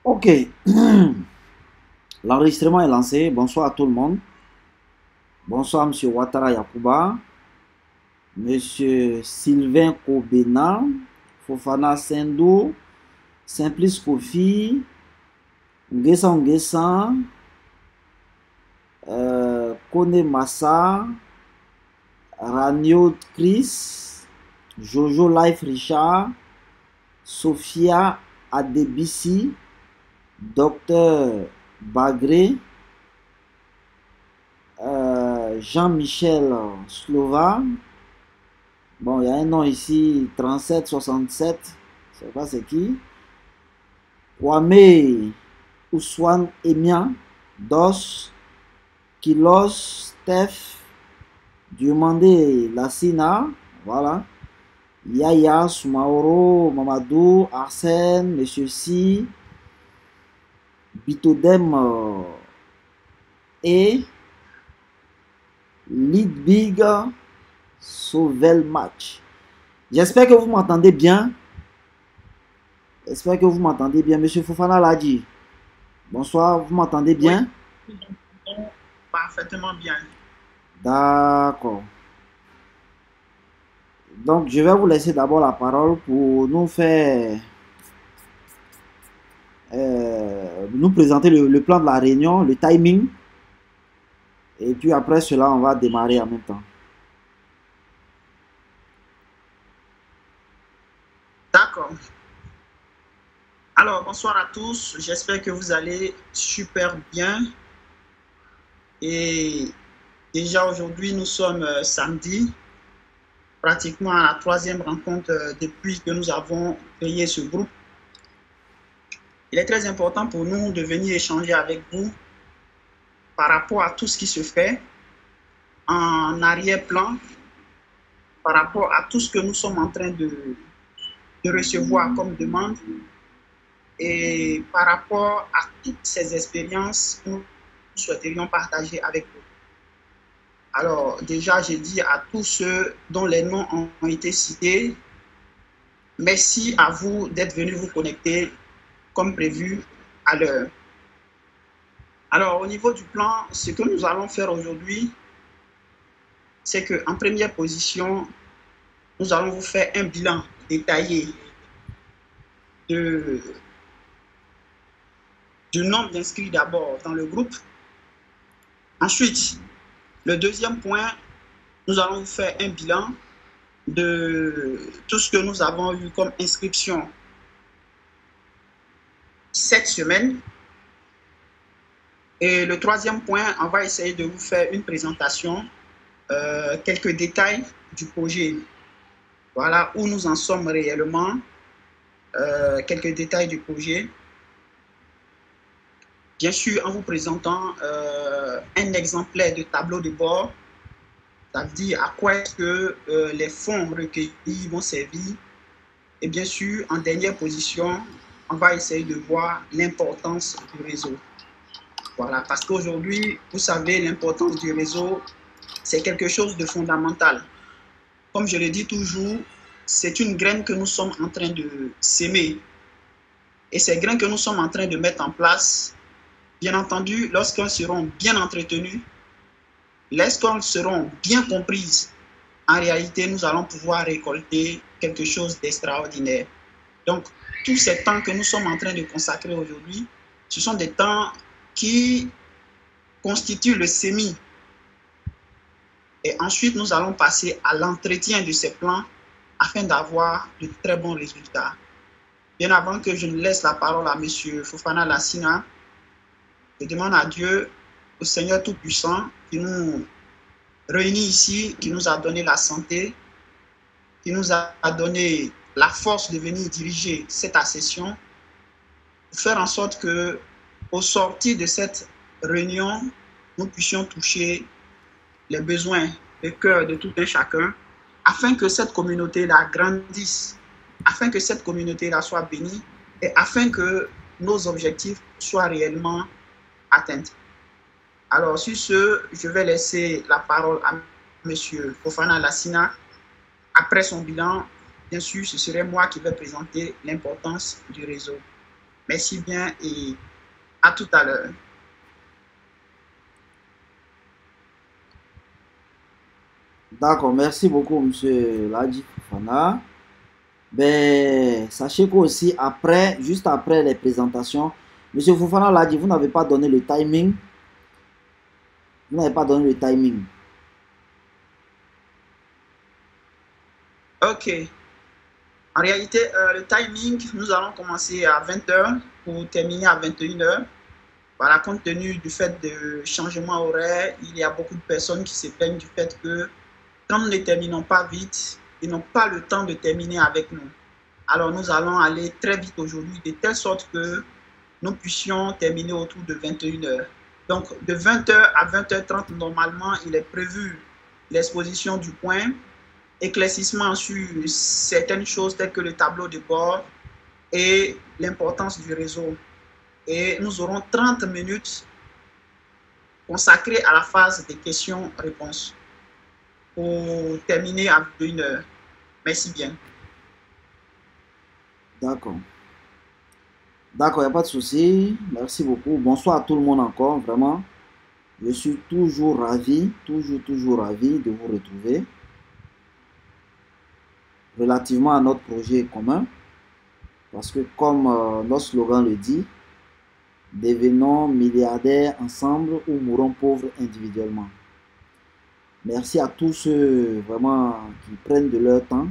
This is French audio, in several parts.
Ok, l'enregistrement est lancé. Bonsoir à tout le monde. Bonsoir Monsieur Ouattara Yakuba, Monsieur Sylvain Kobena, Fofana Sendou, Simplice Kofi, Ngessa Ngessa, Kone Massa, Ranio Chris, Jojo Life Richard, Sophia Adebisi, Docteur Bagré, Jean-Michel Slova. Bon, il y a un nom ici, 3767. Je ne sais pas c'est qui. Kwame Ouswan Emian, Dos, Kilos, Steph, Diomandé Lassina. Voilà. Yaya, Soumaoro, Mamadou, Arsène, Monsieur Si, Bitodem et Lead Big Sauvel Match. J'espère que vous m'entendez bien. J'espère que vous m'entendez bien. Monsieur Fofana l'a dit. Bonsoir, vous m'entendez Oui, bien? nous entendons parfaitement bien. D'accord. Donc, je vais vous laisser d'abord la parole pour nous faire, nous présenter le plan de la réunion, le timing. Et puis après cela, on va démarrer en même temps. D'accord. Alors, bonsoir à tous. J'espère que vous allez super bien. Et déjà aujourd'hui, nous sommes samedi, pratiquement à la troisième rencontre depuis que nous avons créé ce groupe. Il est très important pour nous de venir échanger avec vous par rapport à tout ce qui se fait en arrière-plan, par rapport à tout ce que nous sommes en train de recevoir comme demande et par rapport à toutes ces expériences que nous souhaiterions partager avec vous. Alors, déjà, j'ai dit à tous ceux dont les noms ont été cités, merci à vous d'être venus vous connecter comme prévu à l'heure. Alors, au niveau du plan, ce que nous allons faire aujourd'hui, c'est qu'en première position, nous allons vous faire un bilan détaillé de, du nombre d'inscrits d'abord dans le groupe. Ensuite, le deuxième point, nous allons vous faire un bilan de tout ce que nous avons eu comme inscription cette semaine. Et le troisième point, on va essayer de vous faire une présentation, quelques détails du projet. Voilà où nous en sommes réellement, quelques détails du projet. Bien sûr, en vous présentant un exemplaire de tableau de bord, ça veut dire à quoi est-ce que les fonds recueillis vont servir. Et bien sûr, en dernière position, on va essayer de voir l'importance du réseau. Voilà, parce qu'aujourd'hui, vous savez, l'importance du réseau, c'est quelque chose de fondamental. Comme je le dis toujours, c'est une graine que nous sommes en train de s'aimer. Et ces graines que nous sommes en train de mettre en place, bien entendu, lorsqu'elles seront bien entretenues, lorsqu'elles seront bien comprises, en réalité, nous allons pouvoir récolter quelque chose d'extraordinaire. Donc, tous ces temps que nous sommes en train de consacrer aujourd'hui, ce sont des temps qui constituent le semis. Et ensuite, nous allons passer à l'entretien de ces plans afin d'avoir de très bons résultats. Bien avant que je ne laisse la parole à M. Fofana Lassina, je demande à Dieu, au Seigneur Tout-Puissant, qui nous réunit ici, qui nous a donné la santé, qui nous a donné la force de venir diriger cette session, pour faire en sorte que, au sortir de cette réunion, nous puissions toucher les besoins, les cœurs de tout un chacun, afin que cette communauté-là grandisse, afin que cette communauté-là soit bénie et afin que nos objectifs soient réellement atteints. Alors, sur ce, je vais laisser la parole à M. Fofana Lassina. Après son bilan, bien sûr, ce serait moi qui vais présenter l'importance du réseau. Merci bien et à tout à l'heure. D'accord, merci beaucoup, Monsieur Ladji Fofana. Ben, sachez qu'aussi, après, juste après les présentations, Monsieur Fofana l'a dit, vous n'avez pas donné le timing. Vous n'avez pas donné le timing. Ok. En réalité, le timing, nous allons commencer à 20 heures pour terminer à 21 heures. Voilà, compte tenu du fait de changement horaire, il y a beaucoup de personnes qui se plaignent du fait que quand nous ne terminons pas vite, ils n'ont pas le temps de terminer avec nous. Alors nous allons aller très vite aujourd'hui, de telle sorte que nous puissions terminer autour de 21 heures. Donc de 20 heures à 20h30, normalement, il est prévu l'exposition du point, éclaircissement sur certaines choses telles que le tableau de bord et l'importance du réseau. Et nous aurons 30 minutes consacrées à la phase des questions-réponses pour terminer à 1 heure. Merci bien. D'accord. D'accord, il n'y a pas de souci. Merci beaucoup. Bonsoir à tout le monde encore, vraiment. Je suis toujours ravi, toujours ravi de vous retrouver relativement à notre projet commun. Parce que comme notre slogan le dit, devenons milliardaires ensemble ou mourons pauvres individuellement. Merci à tous ceux vraiment qui prennent de leur temps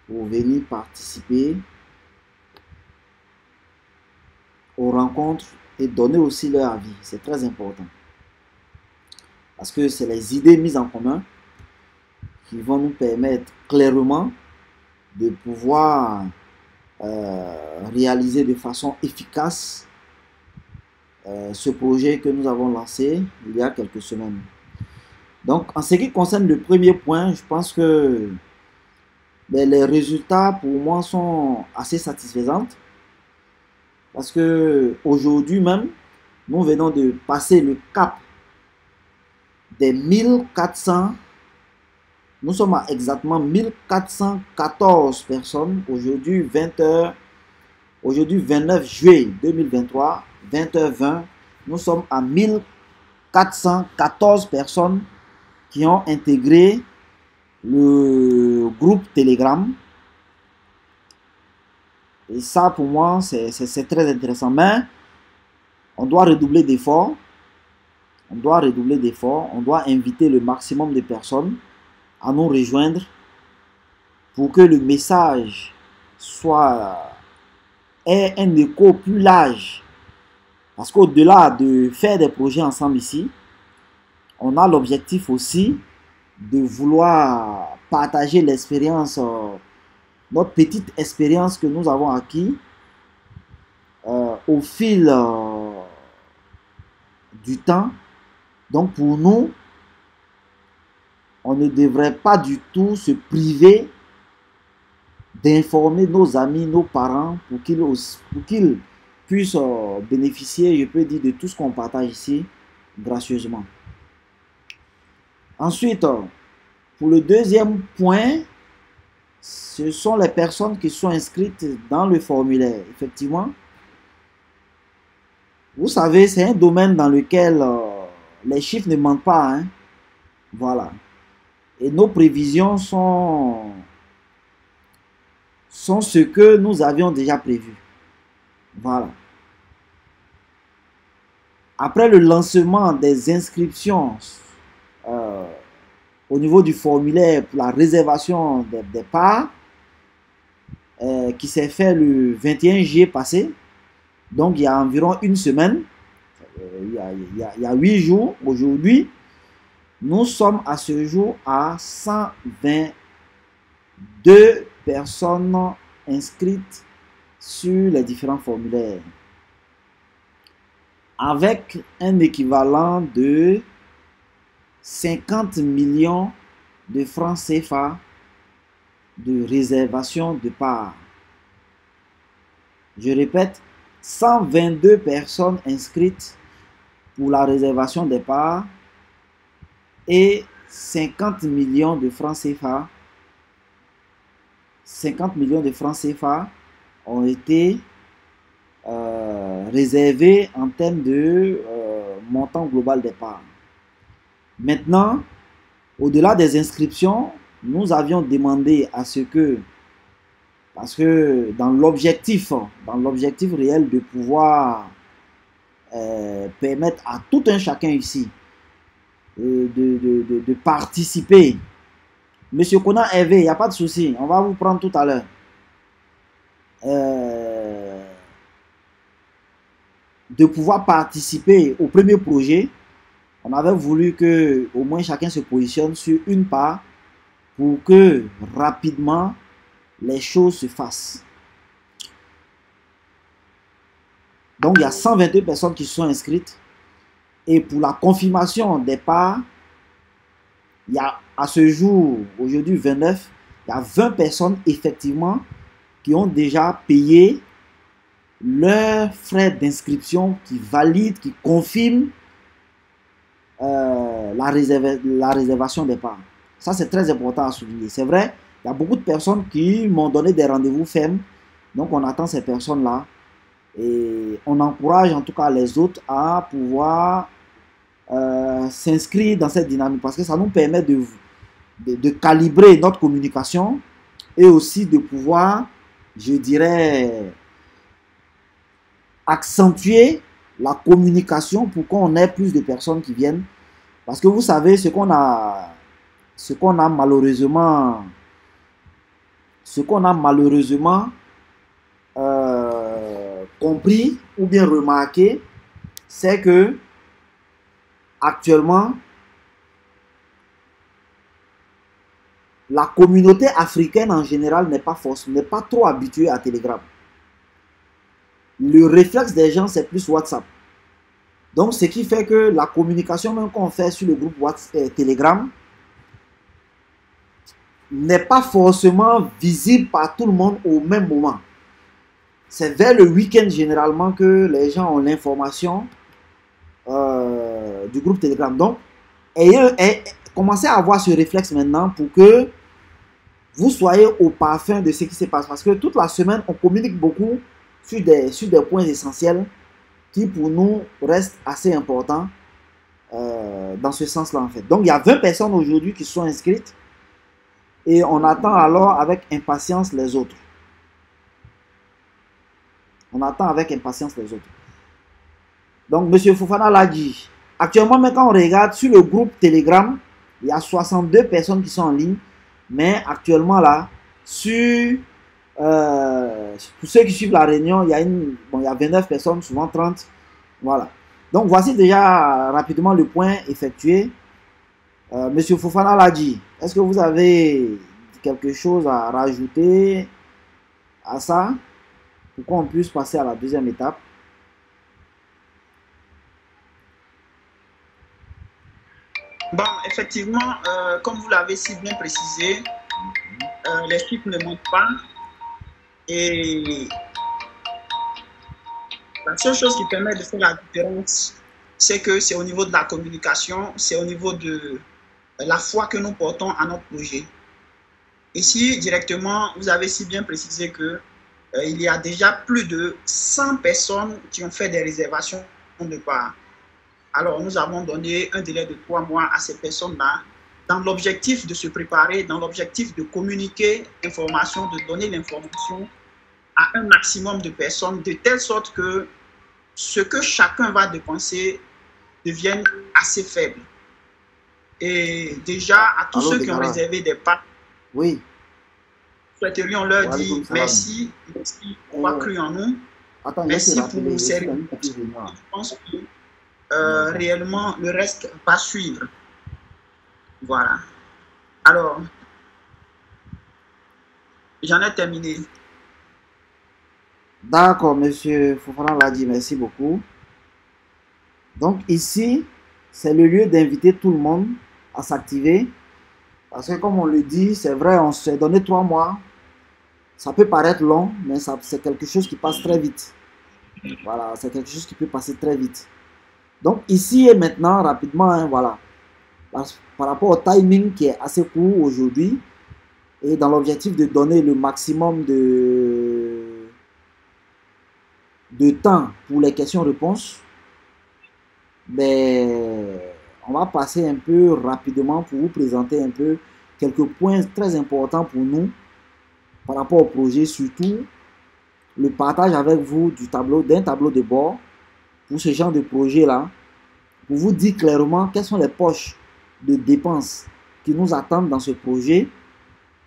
pour venir participer aux rencontres et donner aussi leur avis. C'est très important. Parce que c'est les idées mises en commun qui vont nous permettre clairement de pouvoir réaliser de façon efficace ce projet que nous avons lancé il y a quelques semaines. Donc, en ce qui concerne le premier point, je pense que les résultats pour moi sont assez satisfaisants parce que aujourd'hui même, nous venons de passer le cap des 1400. Nous sommes à exactement 1414 personnes. Aujourd'hui, 20h. Aujourd'hui, 29 juillet 2023, 20h20. Nous sommes à 1414 personnes qui ont intégré le groupe Telegram. Et ça, pour moi, c'est très intéressant. Mais on doit redoubler d'efforts. On doit redoubler d'efforts. On doit inviter le maximum de personnes à nous rejoindre pour que le message ait un écho plus large. Parce qu'au-delà de faire des projets ensemble ici, on a l'objectif aussi de vouloir partager l'expérience, notre petite expérience que nous avons acquis au fil du temps. Donc pour nous, on ne devrait pas du tout se priver d'informer nos amis, nos parents, pour qu'ils puissent bénéficier, je peux dire, de tout ce qu'on partage ici gracieusement. Ensuite, pour le deuxième point, ce sont les personnes qui sont inscrites dans le formulaire. Effectivement, vous savez, c'est un domaine dans lequel les chiffres ne mentent pas. Hein? Voilà. Et nos prévisions sont ce que nous avions déjà prévu. Voilà. Après le lancement des inscriptions au niveau du formulaire pour la réservation des parts qui s'est fait le 21 juillet passé, donc il y a environ une semaine, il y a 8 jours, aujourd'hui, nous sommes à ce jour à 122 personnes inscrites sur les différents formulaires, avec un équivalent de 50 millions de francs CFA de réservation de parts. Je répète, 122 personnes inscrites pour la réservation des parts et 50 millions de francs CFA. 50 millions de francs CFA ont été réservé en termes de montant global d'épargne. Maintenant, au-delà des inscriptions, nous avions demandé à ce que, parce que dans l'objectif réel de pouvoir permettre à tout un chacun ici de participer. Monsieur Kona Hervé, il n'y a pas de souci, on va vous prendre tout à l'heure. De pouvoir participer au premier projet, on avait voulu que au moins chacun se positionne sur une part pour que rapidement les choses se fassent. Donc il y a 122 personnes qui se sont inscrites et pour la confirmation des parts, il y a à ce jour, aujourd'hui 29, il y a 20 personnes effectivement qui ont déjà payé leurs frais d'inscription, qui valident, qui confirment la réservation des parts. Ça, c'est très important à souligner. C'est vrai, il y a beaucoup de personnes qui m'ont donné des rendez-vous fermes. Donc, on attend ces personnes-là. Et on encourage en tout cas les autres à pouvoir s'inscrire dans cette dynamique parce que ça nous permet de calibrer notre communication et aussi de pouvoir, je dirais, accentuer la communication pour qu'on ait plus de personnes qui viennent. Parce que vous savez, ce qu'on a malheureusement compris ou bien remarqué, c'est que actuellement, la communauté africaine en général n'est pas trop habituée à Telegram. Le réflexe des gens, c'est plus WhatsApp. Donc, ce qui fait que la communication même qu'on fait sur le groupe WhatsApp, Telegram n'est pas forcément visible par tout le monde au même moment. C'est vers le week-end généralement que les gens ont l'information du groupe Telegram. Donc, commencez à avoir ce réflexe maintenant pour que vous soyez au parfum de ce qui se passe. Parce que toute la semaine, on communique beaucoup sur des points essentiels qui pour nous restent assez importants dans ce sens-là en fait. Donc il y a 20 personnes aujourd'hui qui sont inscrites et on attend alors avec impatience les autres. On attend avec impatience les autres. Donc M. Fofana l'a dit. Actuellement, même quand on regarde sur le groupe Telegram, il y a 62 personnes qui sont en ligne. Mais actuellement là, pour ceux qui suivent la réunion, il y a 29 personnes, souvent 30. Voilà. Donc voici déjà rapidement le point effectué. Monsieur Fofana l'a dit. Est-ce que vous avez quelque chose à rajouter à ça pour qu'on puisse passer à la deuxième étape? Bon, effectivement, comme vous l'avez si bien précisé, les chiffres ne montent pas. Et la seule chose qui permet de faire la différence, c'est que c'est au niveau de la communication, c'est au niveau de la foi que nous portons à notre projet. Ici, directement, vous avez si bien précisé que il y a déjà plus de 100 personnes qui ont fait des réservations de part. Alors, nous avons donné un délai de 3 mois à ces personnes-là dans l'objectif de se préparer, dans l'objectif de communiquer l'information, de donner l'information à un maximum de personnes, de telle sorte que ce que chacun va dépenser devienne assez faible. Et déjà, à tous ceux qui ont réservé des parts, oui, souhaiterions leur dire merci, merci pour avoir cru en nous. Merci pour nous servir. Je pense que réellement, le reste va suivre. Voilà. Alors, j'en ai terminé. D'accord, monsieur Fofana l'a dit, merci beaucoup. Donc ici, c'est le lieu d'inviter tout le monde à s'activer. Parce que comme on le dit, c'est vrai, on s'est donné 3 mois. Ça peut paraître long, mais c'est quelque chose qui passe très vite. Voilà, c'est quelque chose qui peut passer très vite. Donc ici et maintenant, rapidement, hein, voilà. Par rapport au timing qui est assez court aujourd'hui, et dans l'objectif de donner le maximum de temps pour les questions-réponses, ben, on va passer un peu rapidement pour vous présenter un peu quelques points très importants pour nous par rapport au projet, surtout le partage avec vous d'un tableau de bord pour ce genre de projet-là, pour vous dire clairement quelles sont les poches de dépenses qui nous attendent dans ce projet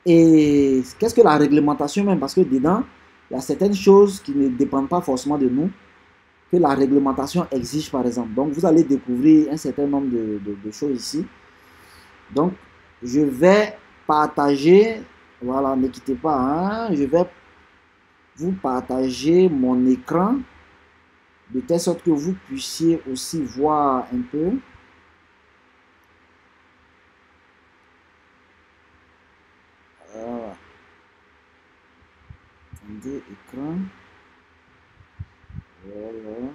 et qu'est-ce que la réglementation même, parce que dedans, il y a certaines choses qui ne dépendent pas forcément de nous, que la réglementation exige par exemple. Donc vous allez découvrir un certain nombre de choses ici. Donc je vais partager, voilà, ne quittez pas, hein, je vais vous partager mon écran de telle sorte que vous puissiez aussi voir un peu. Attendez, écran. Voilà.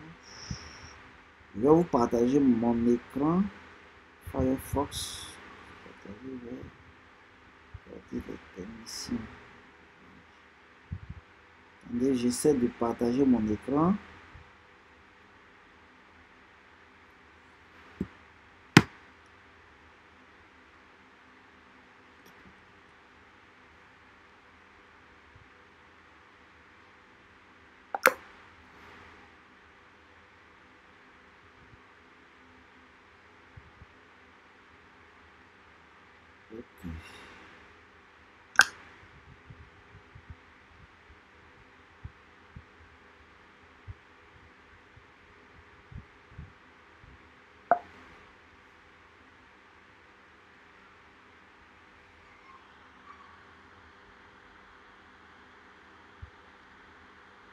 Je vais vous partager mon écran. Firefox. Attendez, j'essaie de partager mon écran.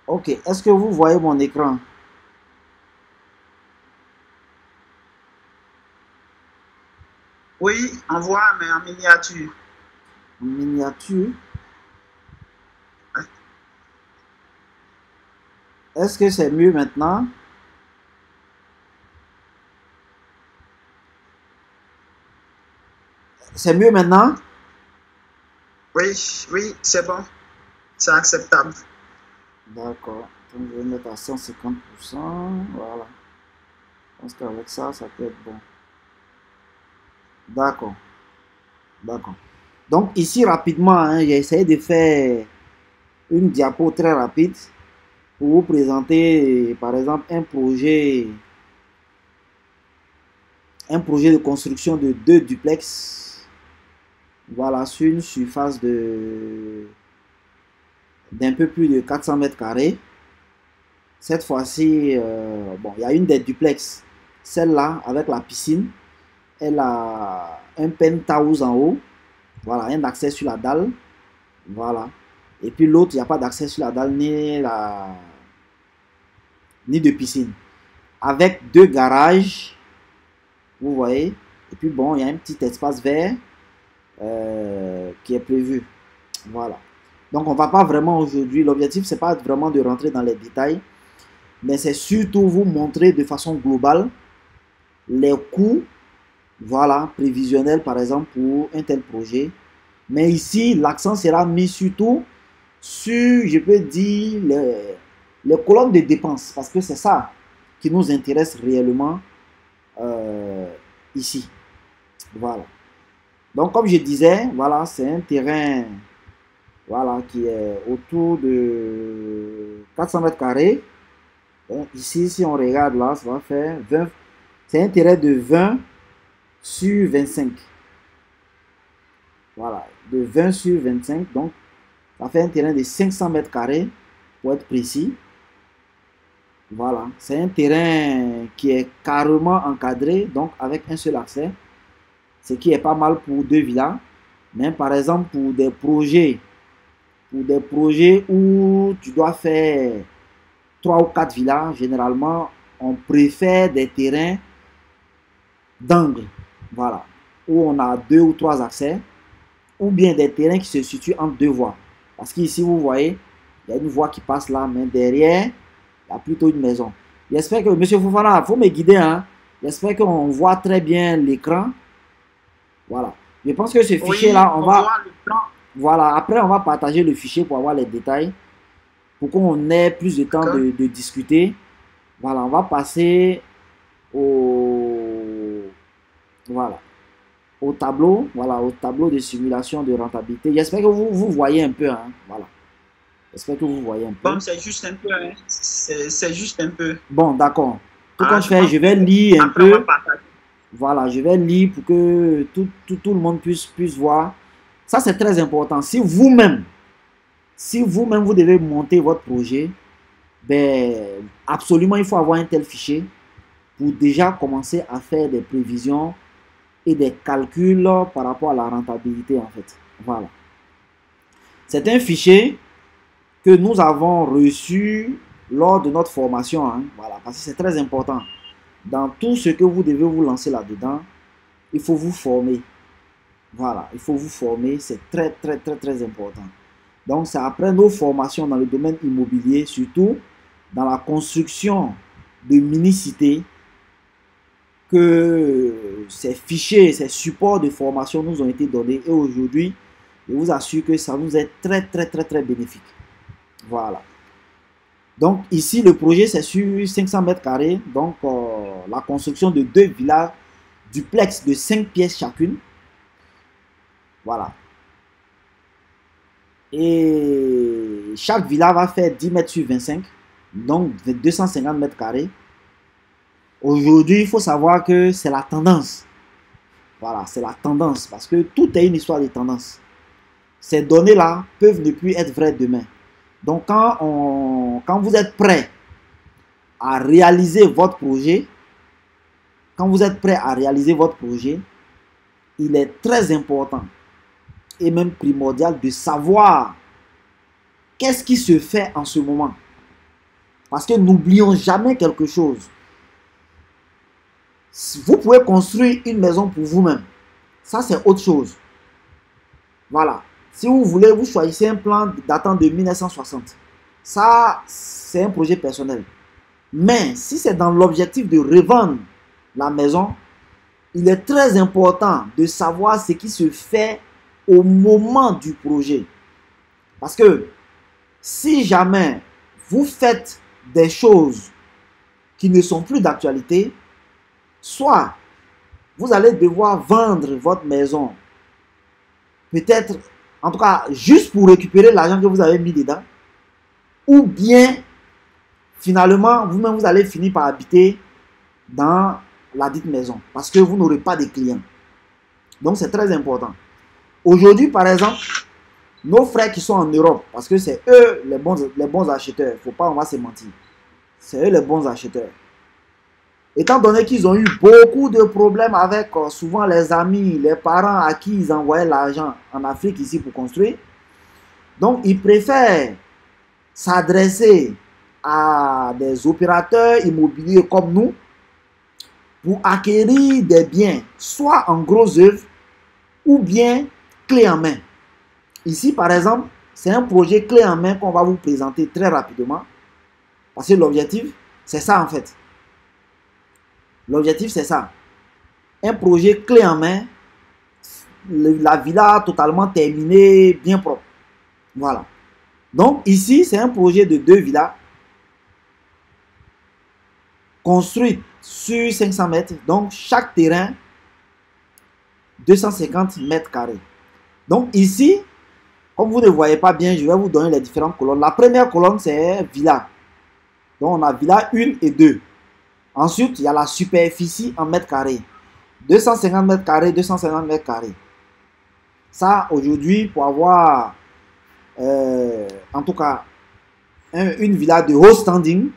Ok, est-ce que vous voyez mon écran? Oui, on voit, mais en miniature. En miniature. Est-ce que c'est mieux maintenant? C'est mieux maintenant? Oui, oui, c'est bon. C'est acceptable. D'accord. Donc, je vais mettre à 150%. Voilà. Je pense qu'avec ça, ça peut être bon. D'accord. D'accord. Donc, ici, rapidement, hein, j'ai essayé de faire une diapo très rapide pour vous présenter, par exemple, un projet de construction de 2 duplex. Voilà, sur une surface d'un peu plus de 400 mètres carrés. Cette fois-ci, bon, il y a une des duplex, celle-là avec la piscine. Elle a un penthouse en haut. Voilà, un accès sur la dalle. Voilà. Et puis l'autre, il n'y a pas d'accès sur la dalle ni de piscine. Avec 2 garages, vous voyez. Et puis bon, il y a un petit espace vert qui est prévu. Voilà. Donc on ne va pas vraiment aujourd'hui, l'objectif c'est pas vraiment de rentrer dans les détails, mais c'est surtout vous montrer de façon globale les coûts, voilà, prévisionnels par exemple pour un tel projet. Mais ici, l'accent sera mis surtout sur, je peux dire, les colonnes de dépenses, parce que c'est ça qui nous intéresse réellement ici. Voilà. Donc, comme je disais, voilà, c'est un terrain, voilà, qui est autour de 400 mètres carrés. Donc, ici, si on regarde là, ça va faire 20. C'est un terrain de 20 sur 25. Voilà, de 20 sur 25. Donc, ça fait un terrain de 500 mètres carrés, pour être précis. Voilà, c'est un terrain qui est carrément encadré, donc avec un seul accès, ce qui est pas mal pour 2 villas. Mais par exemple, pour des projets où tu dois faire 3 ou 4 villas, généralement, on préfère des terrains d'angle, voilà, où on a 2 ou 3 accès, ou bien des terrains qui se situent entre 2 voies. Parce qu'ici, vous voyez, il y a une voie qui passe là, mais derrière, il y a plutôt une maison. J'espère que, Monsieur Fofana, il faut me guider, hein. J'espère qu'on voit très bien l'écran. Voilà. Je pense que ce Oui, fichier-là, on voit le plan. voilà, après, on va partager le fichier pour avoir les détails. pour qu'on ait plus de temps D'accord. de discuter. Voilà, on va passer au, voilà, au tableau. Voilà, au tableau de simulation de rentabilité. J'espère que vous voyez un peu. Hein, voilà. J'espère que vous voyez un peu. Bon, c'est juste un peu, hein. C'est juste un peu. Bon, d'accord. Tout Ah, compte je fait, pense je que vais lire un après, on va peu. partager. Voilà, je vais lire pour que tout le monde puisse voir. Ça, c'est très important. Si vous-même, vous devez monter votre projet, ben, absolument, il faut avoir un tel fichier pour déjà commencer à faire des prévisions et des calculs par rapport à la rentabilité, en fait. Voilà. C'est un fichier que nous avons reçu lors de notre formation. Hein, voilà, parce que c'est très important. Dans tout ce que vous devez vous lancer là-dedans, il faut vous former. Voilà, il faut vous former, c'est très, très, très, très important. Donc, c'est après nos formations dans le domaine immobilier, surtout dans la construction de mini-cités, que ces fichiers, ces supports de formation nous ont été donnés. Et aujourd'hui, je vous assure que ça nous est très, très, très, très bénéfique. Voilà. Donc, ici, le projet, c'est sur 500 mètres carrés. Donc, la construction de 2 villas duplex de 5 pièces chacune. Voilà. Et chaque villa va faire 10 mètres sur 25, donc 250 mètres carrés. Aujourd'hui, il faut savoir que c'est la tendance. Voilà, c'est la tendance parce que tout est une histoire de tendance. Ces données-là peuvent ne plus être vraies demain. Donc, quand vous êtes prêt à réaliser votre projet, il est très important et même primordial de savoir qu'est-ce qui se fait en ce moment. Parce que n'oublions jamais quelque chose. Vous pouvez construire une maison pour vous-même. Ça, c'est autre chose. Voilà. Si vous voulez, vous choisissez un plan datant de 1960. Ça, c'est un projet personnel. Mais si c'est dans l'objectif de revendre la maison, il est très important de savoir ce qui se fait au moment du projet. Parce que si jamais vous faites des choses qui ne sont plus d'actualité, soit vous allez devoir vendre votre maison, peut-être, en tout cas, juste pour récupérer l'argent que vous avez mis dedans, ou bien, finalement, vous-même, vous allez finir par habiter dans la dite maison, parce que vous n'aurez pas de clients. Donc, c'est très important. Aujourd'hui, par exemple, nos frères qui sont en Europe, parce que c'est eux les bons acheteurs, il ne faut pas, on va se mentir. C'est eux les bons acheteurs. Étant donné qu'ils ont eu beaucoup de problèmes avec souvent les amis, les parents à qui ils envoyaient l'argent en Afrique ici pour construire, donc ils préfèrent s'adresser à des opérateurs immobiliers comme nous pour acquérir des biens, soit en gros œuvre ou bien clé en main. Ici, par exemple, c'est un projet clé en main qu'on va vous présenter très rapidement. Parce que l'objectif, c'est ça en fait. L'objectif, c'est ça. Un projet clé en main, la villa totalement terminée, bien propre. Voilà. Donc ici, c'est un projet de 2 villas construites sur 500 mètres. Donc chaque terrain, 250 mètres carrés. Donc ici, comme vous ne voyez pas bien, je vais vous donner les différentes colonnes. La première colonne, c'est villa. Donc on a villa 1 et 2. Ensuite, il y a la superficie en mètres carrés. 250 mètres carrés, 250 mètres carrés. Ça, aujourd'hui, pour avoir, en tout cas, une villa de haut standing,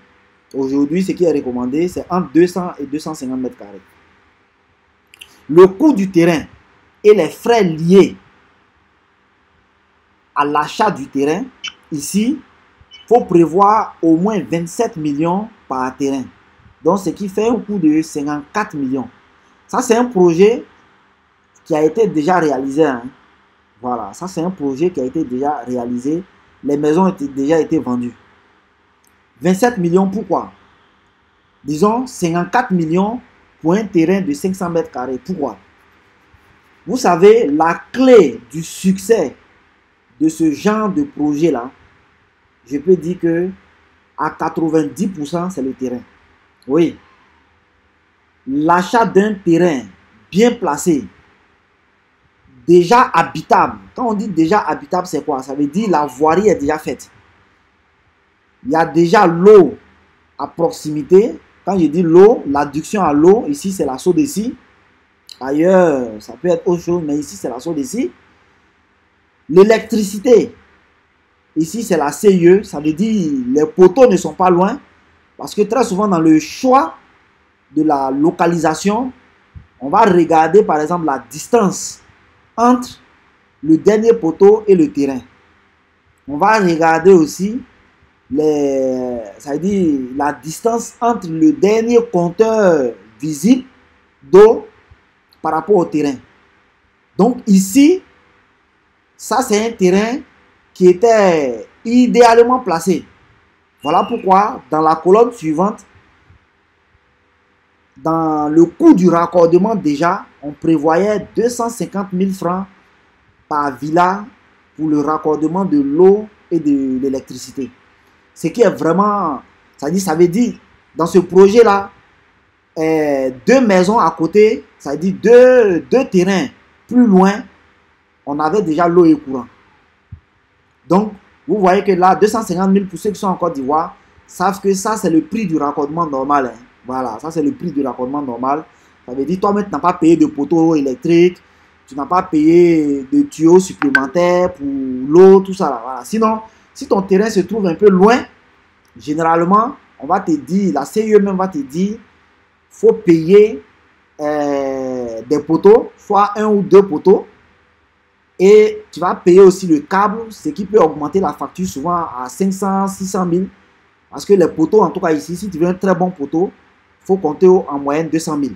aujourd'hui, ce qui est recommandé, c'est entre 200 et 250 mètres carrés. Le coût du terrain et les frais liés à l'achat du terrain, ici, il faut prévoir au moins 27 millions par terrain. Donc, ce qui fait un coût de 54 millions. Ça, c'est un projet qui a été déjà réalisé. Hein. Voilà, ça, c'est un projet qui a été déjà réalisé. Les maisons ont déjà été vendues. 27 millions, pourquoi? Disons 54 millions pour un terrain de 500 mètres carrés. Pourquoi? Vous savez, la clé du succès de ce genre de projet-là, je peux dire que à 90%, c'est le terrain. Oui. L'achat d'un terrain bien placé, déjà habitable. Quand on dit déjà habitable, c'est quoi? Ça veut dire la voirie est déjà faite. Il y a déjà l'eau à proximité. Quand je dis l'eau, l'adduction à l'eau, ici c'est la SODECI. Ailleurs, ça peut être autre chose, mais ici c'est la SODECI. L'électricité, ici c'est la CIE. Ça veut dire les poteaux ne sont pas loin. Parce que très souvent dans le choix de la localisation, on va regarder par exemple la distance entre le dernier poteau et le terrain. On va regarder aussi ça veut dire la distance entre le dernier compteur visible d'eau par rapport au terrain. Donc ici, ça c'est un terrain qui était idéalement placé. Voilà pourquoi dans la colonne suivante, dans le coût du raccordement déjà, on prévoyait 250 000 francs par villa pour le raccordement de l'eau et de l'électricité. Ce qui est vraiment, ça veut dire, dans ce projet-là, 2 maisons à côté, ça veut dire deux terrains plus loin, on avait déjà l'eau et le courant. Donc, vous voyez que là, 250 000 pour ceux qui sont en Côte d'Ivoire, savent que ça, c'est le prix du raccordement normal. Hein. Voilà, ça, c'est le prix du raccordement normal. Ça veut dire, toi-même, tu n'as pas payé de poteaux électriques, tu n'as pas payé de tuyaux supplémentaires pour l'eau, tout ça. Là, voilà. Sinon, si ton terrain se trouve un peu loin, généralement, on va te dire, la CIE même va te dire, il faut payer des poteaux, soit 1 ou 2 poteaux, et tu vas payer aussi le câble, ce qui peut augmenter la facture souvent à 500, 600 000. Parce que les poteaux, en tout cas ici, si tu veux un très bon poteau, il faut compter en moyenne 200 000.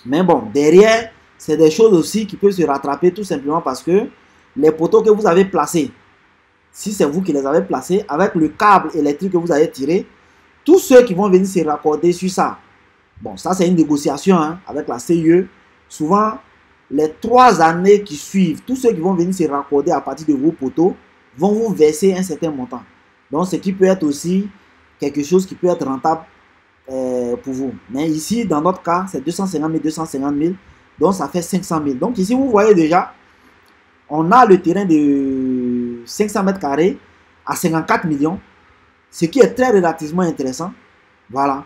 Mais bon, derrière, c'est des choses aussi qui peuvent se rattraper tout simplement parce que les poteaux que vous avez placés, si c'est vous qui les avez placés, avec le câble électrique que vous avez tiré, tous ceux qui vont venir se raccorder sur ça, bon, ça c'est une négociation hein, avec la CIE. Souvent, les 3 années qui suivent, tous ceux qui vont venir se raccorder à partir de vos poteaux vont vous verser un certain montant. Donc, ce qui peut être aussi quelque chose qui peut être rentable pour vous. Mais ici, dans notre cas, c'est 250 000, 250 000. Donc, ça fait 500 000. Donc, ici, vous voyez déjà, on a le terrain de 500 mètres carrés à 54 millions, ce qui est très relativement intéressant. Voilà.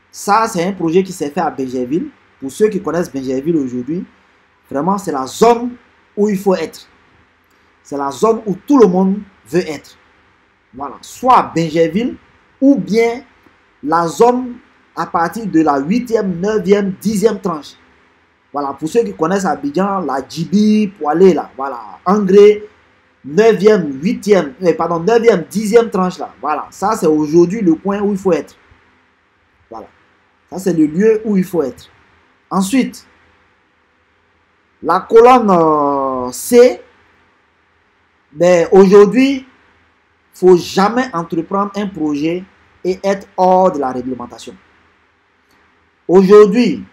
Ça, c'est un projet qui s'est fait à Bingerville. Pour ceux qui connaissent Bingerville aujourd'hui, vraiment, c'est la zone où il faut être. C'est la zone où tout le monde veut être. Voilà. Soit Bingerville ou bien la zone à partir de la 8e, 9e, 10e tranche. Voilà. Pour ceux qui connaissent Abidjan, la Djibi, pour aller là. Voilà. Angré, 9e, 8e, pardon, 9e, 10e tranche là. Voilà. Ça, c'est aujourd'hui le coin où il faut être. Voilà. Ça, c'est le lieu où il faut être. Ensuite, la colonne C, ben, aujourd'hui, il ne faut jamais entreprendre un projet et être hors de la réglementation. Aujourd'hui,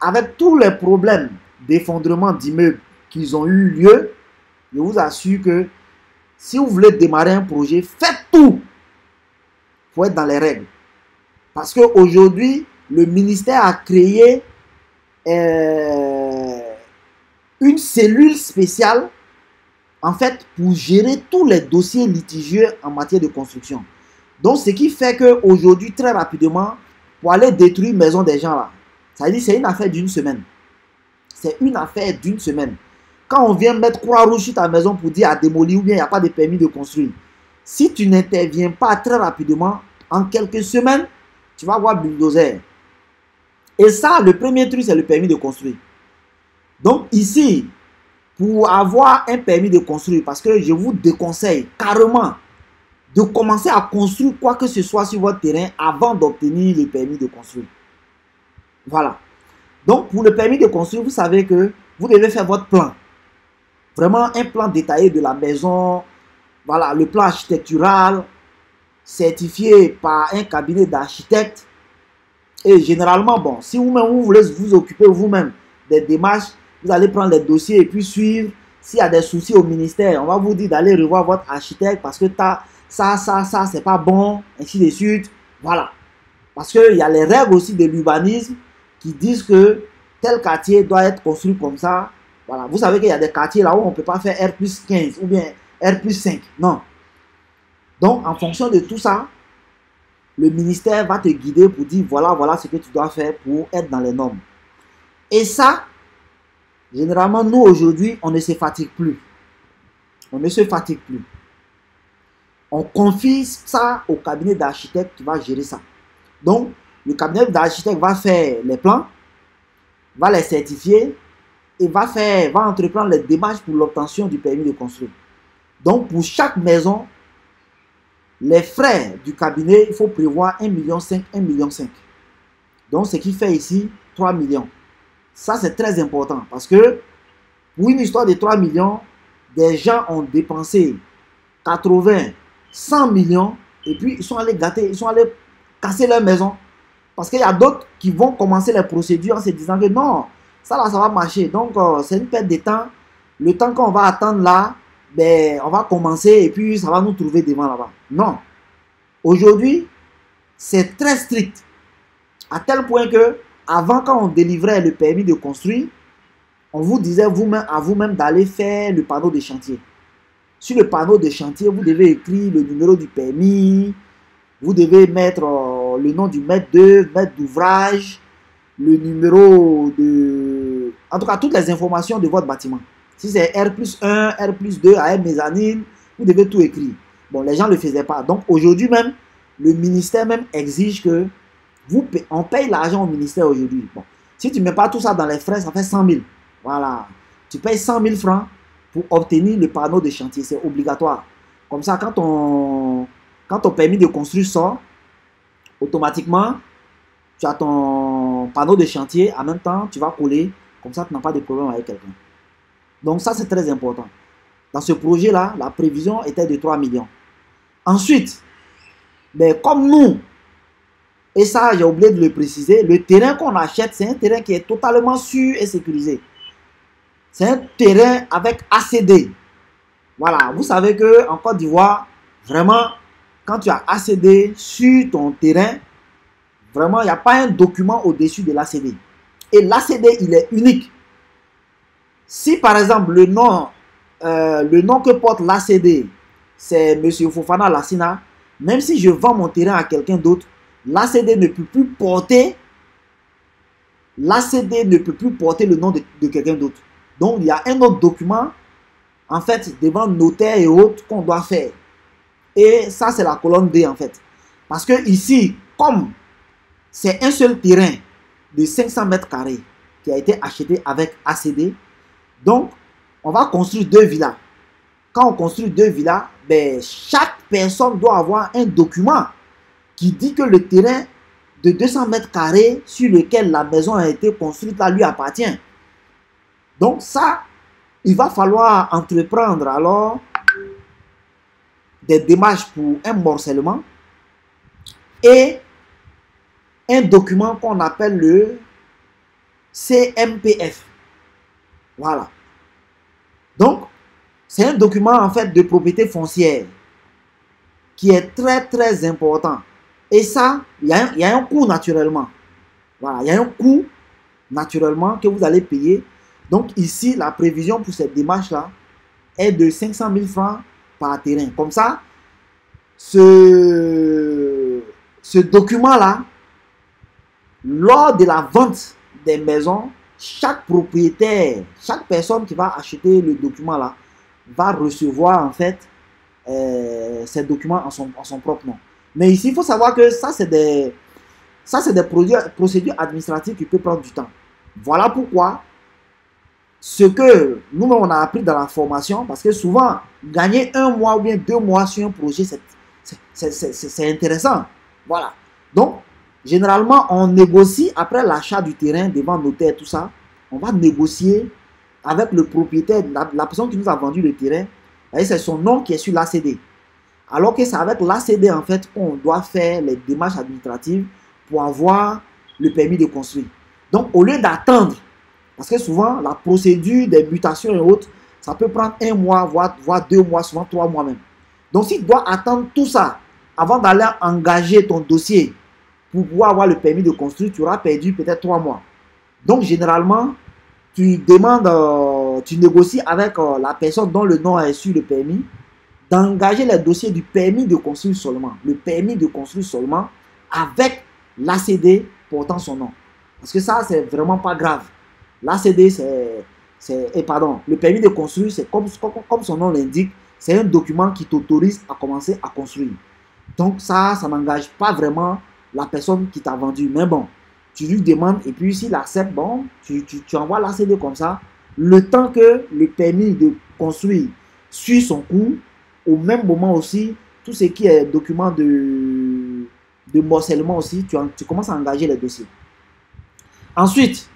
avec tous les problèmes d'effondrement d'immeubles qui ont eu lieu, je vous assure que si vous voulez démarrer un projet, faites tout pour être dans les règles. Parce qu'aujourd'hui, le ministère a créé une cellule spéciale en fait pour gérer tous les dossiers litigieux en matière de construction. Donc, ce qui fait qu'aujourd'hui, très rapidement, pour aller détruire une maison des gens là, ça veut dire c'est une affaire d'une semaine. C'est une affaire d'une semaine. Quand on vient mettre Croix-Rouge sur ta maison pour dire à démolir ou bien il n'y a pas de permis de construire, si tu n'interviens pas très rapidement, en quelques semaines, tu vas avoir bulldozer. Et ça, le premier truc, c'est le permis de construire. Donc ici, pour avoir un permis de construire, parce que je vous déconseille carrément de commencer à construire quoi que ce soit sur votre terrain avant d'obtenir le permis de construire. Voilà. Donc pour le permis de construire, vous savez que vous devez faire votre plan. Vraiment un plan détaillé de la maison. Voilà, le plan architectural certifié par un cabinet d'architectes. Et généralement, bon, si vous-même vous voulez vous occuper vous-même des démarches, vous allez prendre les dossiers et puis suivre. S'il y a des soucis au ministère, on va vous dire d'aller revoir votre architecte parce que ça, c'est pas bon, ainsi de suite. Voilà. Parce qu'il y a les règles aussi de l'urbanisme qui disent que tel quartier doit être construit comme ça. Voilà. Vous savez qu'il y a des quartiers là où on ne peut pas faire R plus 15 ou bien R plus 5. Non. Donc, en fonction de tout ça, le ministère va te guider pour dire voilà, voilà ce que tu dois faire pour être dans les normes. Et ça, généralement, nous aujourd'hui, on ne se fatigue plus. On ne se fatigue plus. On confie ça au cabinet d'architecte qui va gérer ça. Donc, le cabinet d'architecte va faire les plans, va les certifier et va entreprendre les démarches pour l'obtention du permis de construire. Donc, pour chaque maison, les frais du cabinet, il faut prévoir 1,5 million, 1,5 million. Donc, ce qui fait ici 3 millions. Ça, c'est très important parce que pour une histoire de 3 millions, des gens ont dépensé 80, 100 millions et puis ils sont allés gâter, ils sont allés casser leur maison. Parce qu'il y a d'autres qui vont commencer les procédures en se disant que non, ça là, ça va marcher. Donc, c'est une perte de temps. Le temps qu'on va attendre là, ben, on va commencer et puis ça va nous trouver devant là-bas. Non. Aujourd'hui, c'est très strict. À tel point que, avant, quand on délivrait le permis de construire, on vous disait à vous-même d'aller faire le panneau de chantier. Sur le panneau de chantier, vous devez écrire le numéro du permis, vous devez mettre le nom du maître d'œuvre, maître d'ouvrage, le numéro de... En tout cas, toutes les informations de votre bâtiment. Si c'est R plus 1, R plus 2, AM mezzanine, vous devez tout écrire. Bon, les gens ne le faisaient pas. Donc, aujourd'hui même, le ministère même exige que on paye l'argent au ministère aujourd'hui. Bon, si tu ne mets pas tout ça dans les frais, ça fait 100 000. Voilà. Tu payes 100 000 francs pour obtenir le panneau de chantier. C'est obligatoire. Comme ça, quand ton permis de construire sort, automatiquement, tu as ton panneau de chantier. En même temps, tu vas coller. Comme ça, tu n'as pas de problème avec quelqu'un. Donc ça, c'est très important. Dans ce projet-là, la prévision était de 3 millions. Ensuite, ben, comme nous, et ça, j'ai oublié de le préciser, le terrain qu'on achète, c'est un terrain qui est totalement sûr et sécurisé. C'est un terrain avec ACD. Voilà, vous savez qu'en Côte d'Ivoire, vraiment, quand tu as ACD sur ton terrain, vraiment, il n'y a pas un document au-dessus de l'ACD. Et l'ACD, il est unique. Si par exemple le nom que porte l'ACD, c'est M. Fofana Lassina, même si je vends mon terrain à quelqu'un d'autre, l'ACD ne peut plus porter le nom de quelqu'un d'autre. Donc il y a un autre document, en fait, devant notaire et autres qu'on doit faire. Et ça, c'est la colonne D en fait. Parce que ici, comme c'est un seul terrain de 500 mètres carrés qui a été acheté avec ACD, donc, on va construire 2 villas. Quand on construit 2 villas, ben, chaque personne doit avoir un document qui dit que le terrain de 200 mètres carrés sur lequel la maison a été construite là lui appartient. Donc ça, il va falloir entreprendre alors des démarches pour un morcellement et un document qu'on appelle le CMPF. Voilà. Donc, c'est un document en fait de propriété foncière qui est très très important. Et ça, il y a un coût naturellement. Voilà, il y a un coût naturellement que vous allez payer. Donc ici, la prévision pour cette démarche-là est de 500 000 francs par terrain. Comme ça, ce document-là, lors de la vente des maisons, chaque propriétaire, chaque personne qui va acheter le document là, va recevoir en fait ces documents en son propre nom. Mais ici, il faut savoir que ça, c'est des procédures administratives qui peuvent prendre du temps. Voilà pourquoi ce que nous-mêmes on a appris dans la formation, parce que souvent, gagner 1 mois ou bien 2 mois sur un projet, c'est intéressant. Voilà. Donc, généralement, on négocie après l'achat du terrain devant notaire, tout ça. On va négocier avec le propriétaire, la personne qui nous a vendu le terrain. C'est son nom qui est sur l'ACD. Alors que c'est avec l'ACD, en fait, qu'on doit faire les démarches administratives pour avoir le permis de construire. Donc, au lieu d'attendre, parce que souvent, la procédure des mutations et autres, ça peut prendre 1 mois, voire 2 mois, souvent 3 mois même. Donc, si tu dois attendre tout ça avant d'aller engager ton dossier pour pouvoir avoir le permis de construire, tu auras perdu peut-être 3 mois. Donc, généralement, tu demandes, tu négocies avec la personne dont le nom est sur le permis d'engager les dossiers du permis de construire seulement. Le permis de construire seulement avec l'ACD portant son nom. Parce que ça, c'est vraiment pas grave. L'ACD, le permis de construire, c'est comme son nom l'indique, c'est un document qui t'autorise à commencer à construire. Donc ça n'engage pas vraiment la personne qui t'a vendu. Mais bon, tu lui demandes et puis s'il accepte, bon, tu envoies l'ACD comme ça. Le temps que le permis de construire suit son cours, au même moment aussi, tout ce qui est document de morcellement aussi, tu commences à engager les dossiers. Ensuite,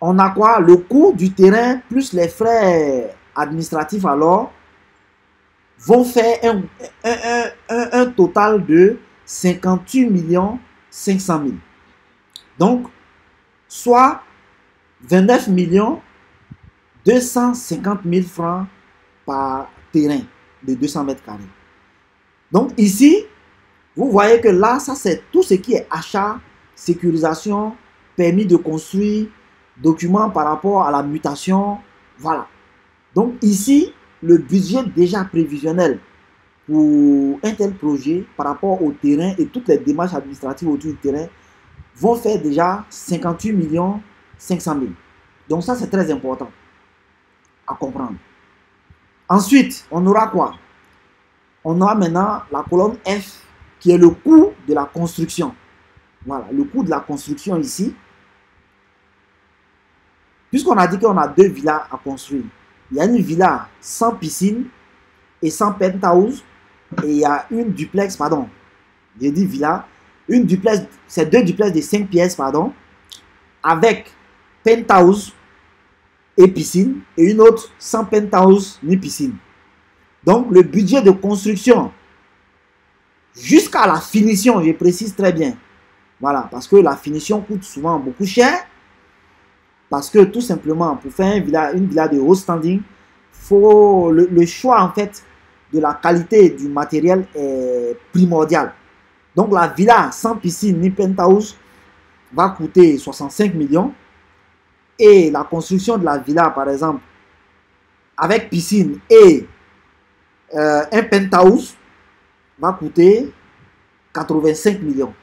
on a quoi? Le coût du terrain plus les frais administratifs alors vont faire un total de 58 500 000. Donc, soit 29 250 000 francs par terrain de 200 mètres carrés. Donc ici, vous voyez que là, ça c'est tout ce qui est achat, sécurisation, permis de construire, documents par rapport à la mutation, voilà. Donc ici, le budget déjà prévisionnel pour un tel projet par rapport au terrain et toutes les démarches administratives autour du terrain vont faire déjà 58 500 000. Donc ça c'est très important à comprendre. Ensuite, on aura quoi? On aura maintenant la colonne F qui est le coût de la construction. Voilà, le coût de la construction ici. Puisqu'on a dit qu'on a 2 villas à construire. Il y a une villa sans piscine et sans penthouse. Et il y a une duplex, pardon. J'ai dit villa. Une duplex, c'est 2 duplex de 5 pièces, pardon. Avec penthouse et piscine. Et une autre sans penthouse ni piscine. Donc le budget de construction jusqu'à la finition, je précise très bien. Voilà, parce que la finition coûte souvent beaucoup cher. Parce que tout simplement, pour faire une villa de haut standing, faut le choix en fait de la qualité du matériel est primordial. Donc la villa sans piscine ni penthouse va coûter 65 millions. Et la construction de la villa, par exemple, avec piscine et un penthouse va coûter 85 millions.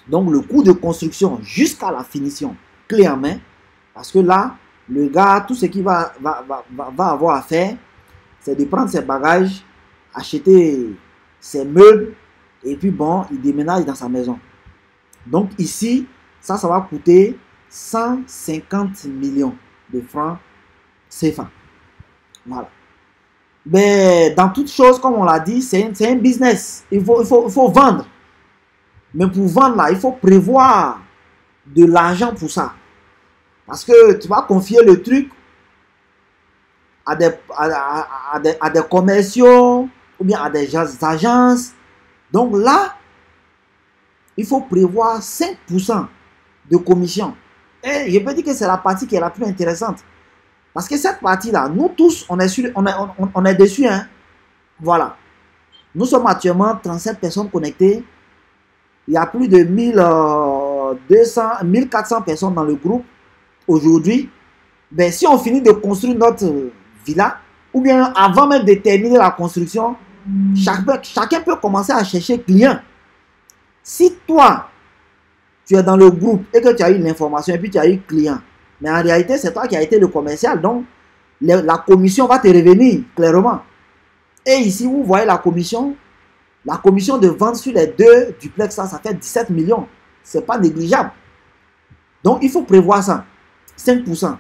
Donc le coût de construction jusqu'à la finition, clé en main, parce que là, le gars, tout ce qu'il va avoir à faire, c'est de prendre ses bagages, acheter ses meubles, et puis bon, il déménage dans sa maison. Donc ici, ça va coûter 150 millions de francs CFA. Voilà. Mais dans toute chose, comme on l'a dit, c'est un business. Il faut vendre. Mais pour vendre là, il faut prévoir de l'argent pour ça. Parce que tu vas confier le truc à des commerciaux ou bien à des agences. Donc là, il faut prévoir 5% de commission. Et je peux dire que c'est la partie qui est la plus intéressante. Parce que cette partie-là, nous tous, on est dessus. Hein? Voilà. Nous sommes actuellement 37 personnes connectées. Il y a plus de 1400 personnes dans le groupe aujourd'hui. Ben, si on finit de construire notre villa, ou bien avant même de terminer la construction, chacun peut commencer à chercher client. Si toi, tu es dans le groupe et que tu as eu l'information et puis tu as eu client, mais en réalité, c'est toi qui as été le commercial. Donc, la commission va te revenir clairement. Et ici, vous voyez la commission de vente sur les 2 duplex, ça fait 17 millions. Ce n'est pas négligeable. Donc, il faut prévoir ça. 5%.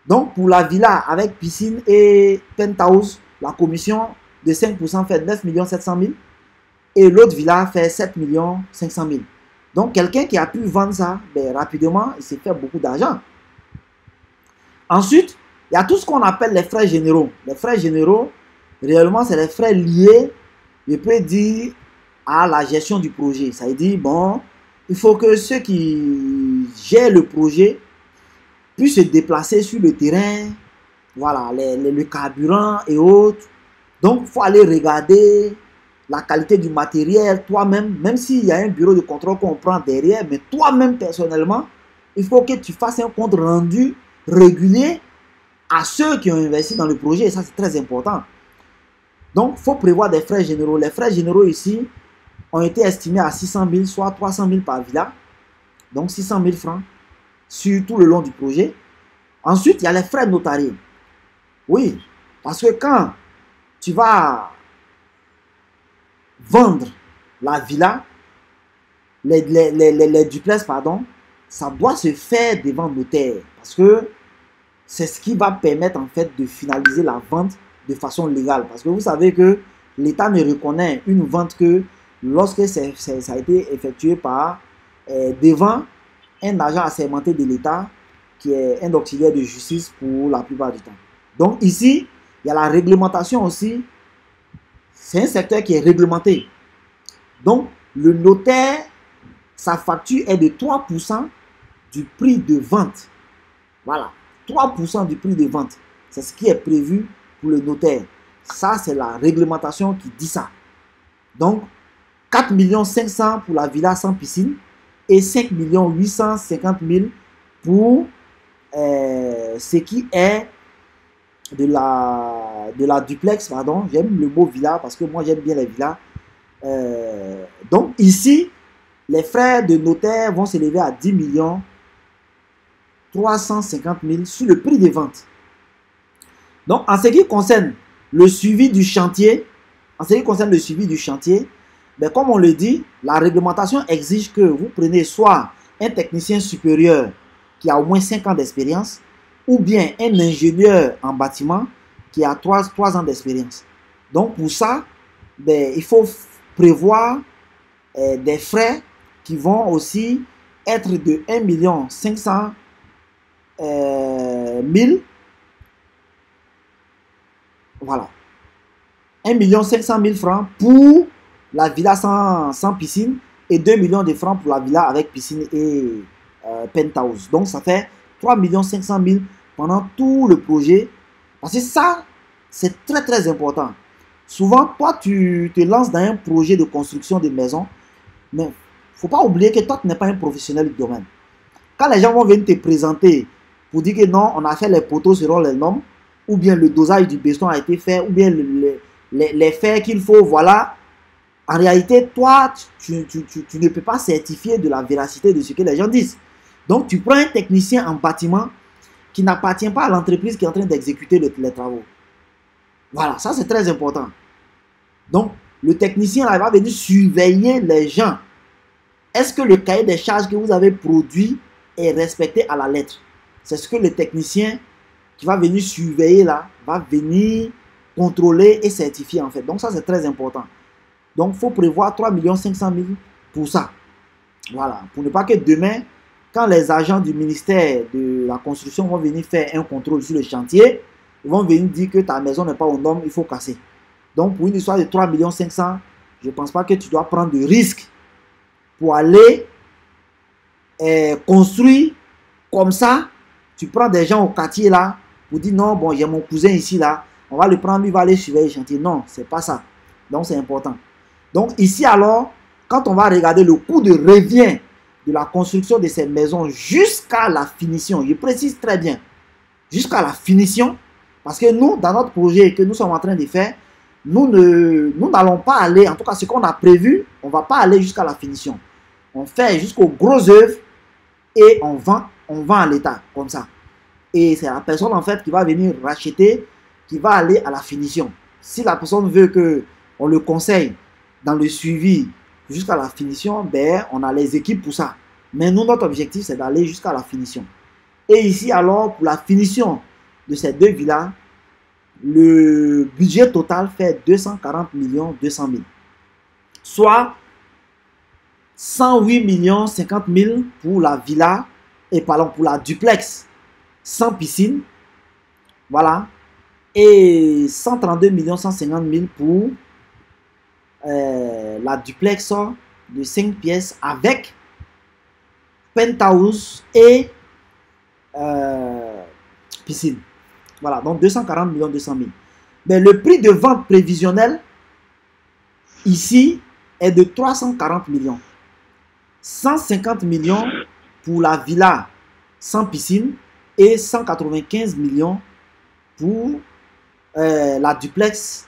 Donc, pour la villa avec piscine et penthouse, la commission de 5% fait 9 700 000. Et l'autre villa fait 7 500 000. Donc, quelqu'un qui a pu vendre ça, ben, rapidement, il s'est fait beaucoup d'argent. Ensuite, il y a tout ce qu'on appelle les frais généraux. Les frais généraux, réellement, c'est les frais liés, je peux dire, à la gestion du projet. Ça veut dire, bon, il faut que ceux qui gèrent le projet puissent se déplacer sur le terrain, voilà, le carburant et autres. Donc, il faut aller regarder la qualité du matériel toi-même, même s'il y a un bureau de contrôle qu'on prend derrière, mais toi-même personnellement, il faut que tu fasses un compte rendu régulier à ceux qui ont investi dans le projet, et ça c'est très important. Donc, il faut prévoir des frais généraux. Les frais généraux ici ont été estimés à 600 000, soit 300 000 par villa, donc 600 000 francs sur tout le long du projet. Ensuite, il y a les frais notariés. Oui, parce que quand tu vas vendre la villa, les duplex, pardon, ça doit se faire devant notaire. Parce que c'est ce qui va permettre en fait de finaliser la vente de façon légale. Parce que vous savez que l'État ne reconnaît une vente que lorsque ça a été effectué par devant un agent assermenté de l'État qui est un auxiliaire de justice pour la plupart du temps. Donc ici, il y a la réglementation aussi. C'est un secteur qui est réglementé. Donc, le notaire, sa facture est de 3% du prix de vente. Voilà, 3% du prix de vente. C'est ce qui est prévu pour le notaire. Ça, c'est la réglementation qui dit ça. Donc, 4 500 000 pour la villa sans piscine et 5 850 000 pour ce qui est de la duplex, pardon. J'aime le mot villa parce que moi, j'aime bien les villas. Donc, ici, les frais de notaire vont s'élever à 10 350 000 sur le prix de vente. Donc, en ce qui concerne le suivi du chantier, ben, comme on le dit, la réglementation exige que vous preniez soit un technicien supérieur qui a au moins 5 ans d'expérience, ou bien un ingénieur en bâtiment qui a 3 ans d'expérience. Donc, pour ça, ben, il faut prévoir des frais qui vont aussi être de 1 500 000. Voilà. 1 500 000 francs pour la villa sans piscine et 2 millions de francs pour la villa avec piscine et penthouse. Donc, ça fait 3 500 000 pendant tout le projet. Parce que ça, c'est très très important. Souvent, toi, tu te lances dans un projet de construction de maison, mais il ne faut pas oublier que toi, tu n'es pas un professionnel du domaine. Quand les gens vont venir te présenter pour dire que non, on a fait les poteaux selon les normes, ou bien le dosage du béton a été fait, ou bien les fers qu'il faut, voilà. En réalité, toi, tu ne peux pas certifier de la véracité de ce que les gens disent. Donc, tu prends un technicien en bâtiment qui n'appartient pas à l'entreprise qui est en train d'exécuter les travaux. Voilà, ça c'est très important. Donc, le technicien là, va venir surveiller les gens. Est-ce que le cahier des charges que vous avez produit est respecté à la lettre? C'est ce que le technicien qui va venir surveiller là, va venir contrôler et certifier en fait. Donc ça c'est très important. Donc il faut prévoir 3 500 000 pour ça. Voilà, pour ne pas que demain, quand les agents du ministère de la construction vont venir faire un contrôle sur le chantier, ils vont venir dire que ta maison n'est pas aux normes, il faut casser. Donc pour une histoire de 3 500 000, je ne pense pas que tu dois prendre de risques pour aller construire comme ça. Tu prends des gens au quartier là pour dire non, bon, il y a mon cousin ici là, on va le prendre, lui va aller surveiller le chantier. Non, c'est pas ça. Donc c'est important. Donc ici alors, quand on va regarder le coût de revient de la construction de ces maisons jusqu'à la finition, je précise très bien, jusqu'à la finition, parce que nous, dans notre projet que nous sommes en train de faire, nous n'allons pas aller, en tout cas ce qu'on a prévu, on ne va pas aller jusqu'à la finition. On fait jusqu'aux gros œuvres et on vend à l'état, comme ça. Et c'est la personne en fait qui va venir racheter, qui va aller à la finition. Si la personne veut qu'on le conseille dans le suivi jusqu'à la finition, ben, on a les équipes pour ça. Mais nous, notre objectif, c'est d'aller jusqu'à la finition. Et ici, alors, pour la finition de ces deux villas, le budget total fait 240 200 000. Soit 108 50 000 pour la villa, et pardon, pour la duplex sans piscine. Voilà. Et 132 150 000 pour la duplex de 5 pièces avec penthouse et piscine. Voilà, donc 240 200 000. Mais le prix de vente prévisionnel, ici, est de 340 millions. 150 millions pour la villa sans piscine et 195 millions pour la duplex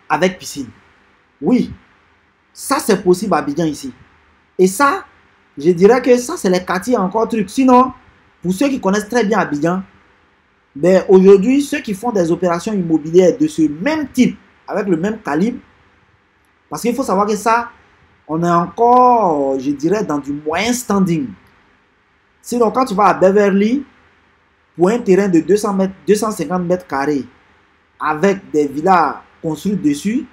avec piscine. Oui, ça c'est possible à Abidjan ici. Et ça, je dirais que ça c'est les quartiers encore trucs. Sinon, pour ceux qui connaissent très bien Abidjan, mais aujourd'hui, ceux qui font des opérations immobilières de ce même type, avec le même calibre, parce qu'il faut savoir que ça, on est encore, je dirais, dans du moyen standing. Sinon, quand tu vas à Beverly, pour un terrain de 250 mètres carrés, avec des villas construites dessus,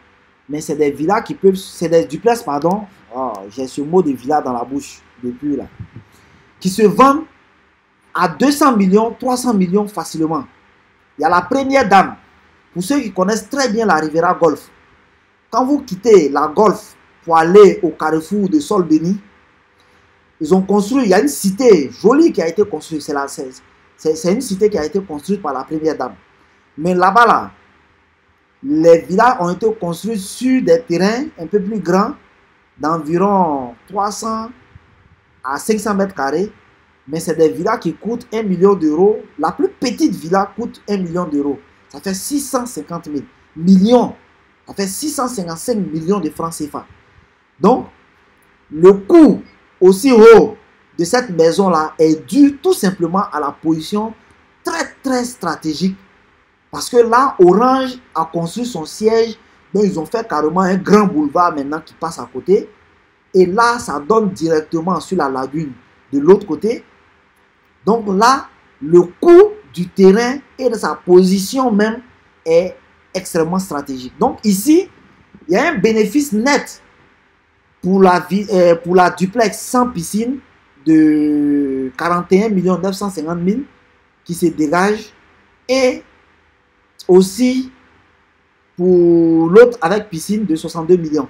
mais c'est des villas qui peuvent, c'est des duplex, pardon, oh, j'ai ce mot de villa dans la bouche depuis là, qui se vendent à 200 millions, 300 millions facilement. Il y a la première dame, pour ceux qui connaissent très bien la Riviera Golf. Quand vous quittez la Golf pour aller au carrefour de Sol Béni, ils ont construit, il y a une cité jolie qui a été construite, c'est une cité qui a été construite par la première dame. Mais là-bas, là, les villas ont été construites sur des terrains un peu plus grands, d'environ 300 à 500 mètres carrés. Mais c'est des villas qui coûtent 1 million d'euros. La plus petite villa coûte 1 million d'euros. Ça fait 650 000 millions. Ça fait 655 millions de francs CFA. Donc, le coût aussi haut de cette maison-là est dû tout simplement à la position très très stratégique. Parce que là, Orange a construit son siège. Donc, ils ont fait carrément un grand boulevard maintenant qui passe à côté. Et là, ça donne directement sur la lagune de l'autre côté. Donc là, le coût du terrain et de sa position même est extrêmement stratégique. Donc ici, il y a un bénéfice net pour la duplex sans piscine de 41 950 000 qui se dégage. Et aussi pour l'autre avec piscine de 62 millions.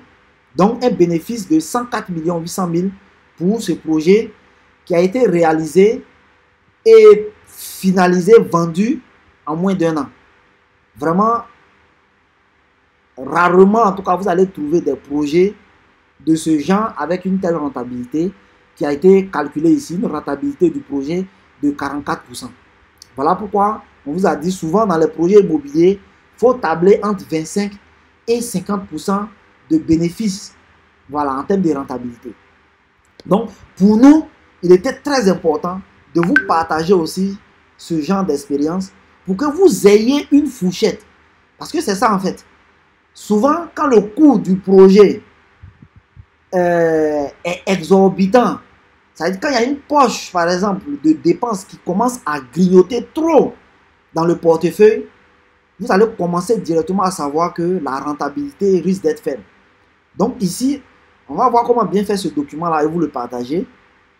Donc un bénéfice de 104 800 000 pour ce projet qui a été réalisé et finalisé, vendu en moins d'1 an. Vraiment, rarement, en tout cas, vous allez trouver des projets de ce genre avec une telle rentabilité qui a été calculée ici, une rentabilité du projet de 44%. Voilà pourquoi on vous a dit souvent dans les projets immobiliers, il faut tabler entre 25 et 50% de bénéfices, voilà, en termes de rentabilité. Donc, pour nous, il était très important de vous partager aussi ce genre d'expérience pour que vous ayez une fourchette. Parce que c'est ça en fait. Souvent, quand le coût du projet est exorbitant, c'est-à-dire quand il y a une poche, par exemple, de dépenses qui commence à grignoter trop dans le portefeuille, vous allez commencer directement à savoir que la rentabilité risque d'être faible. Donc ici, on va voir comment bien faire ce document-là et vous le partager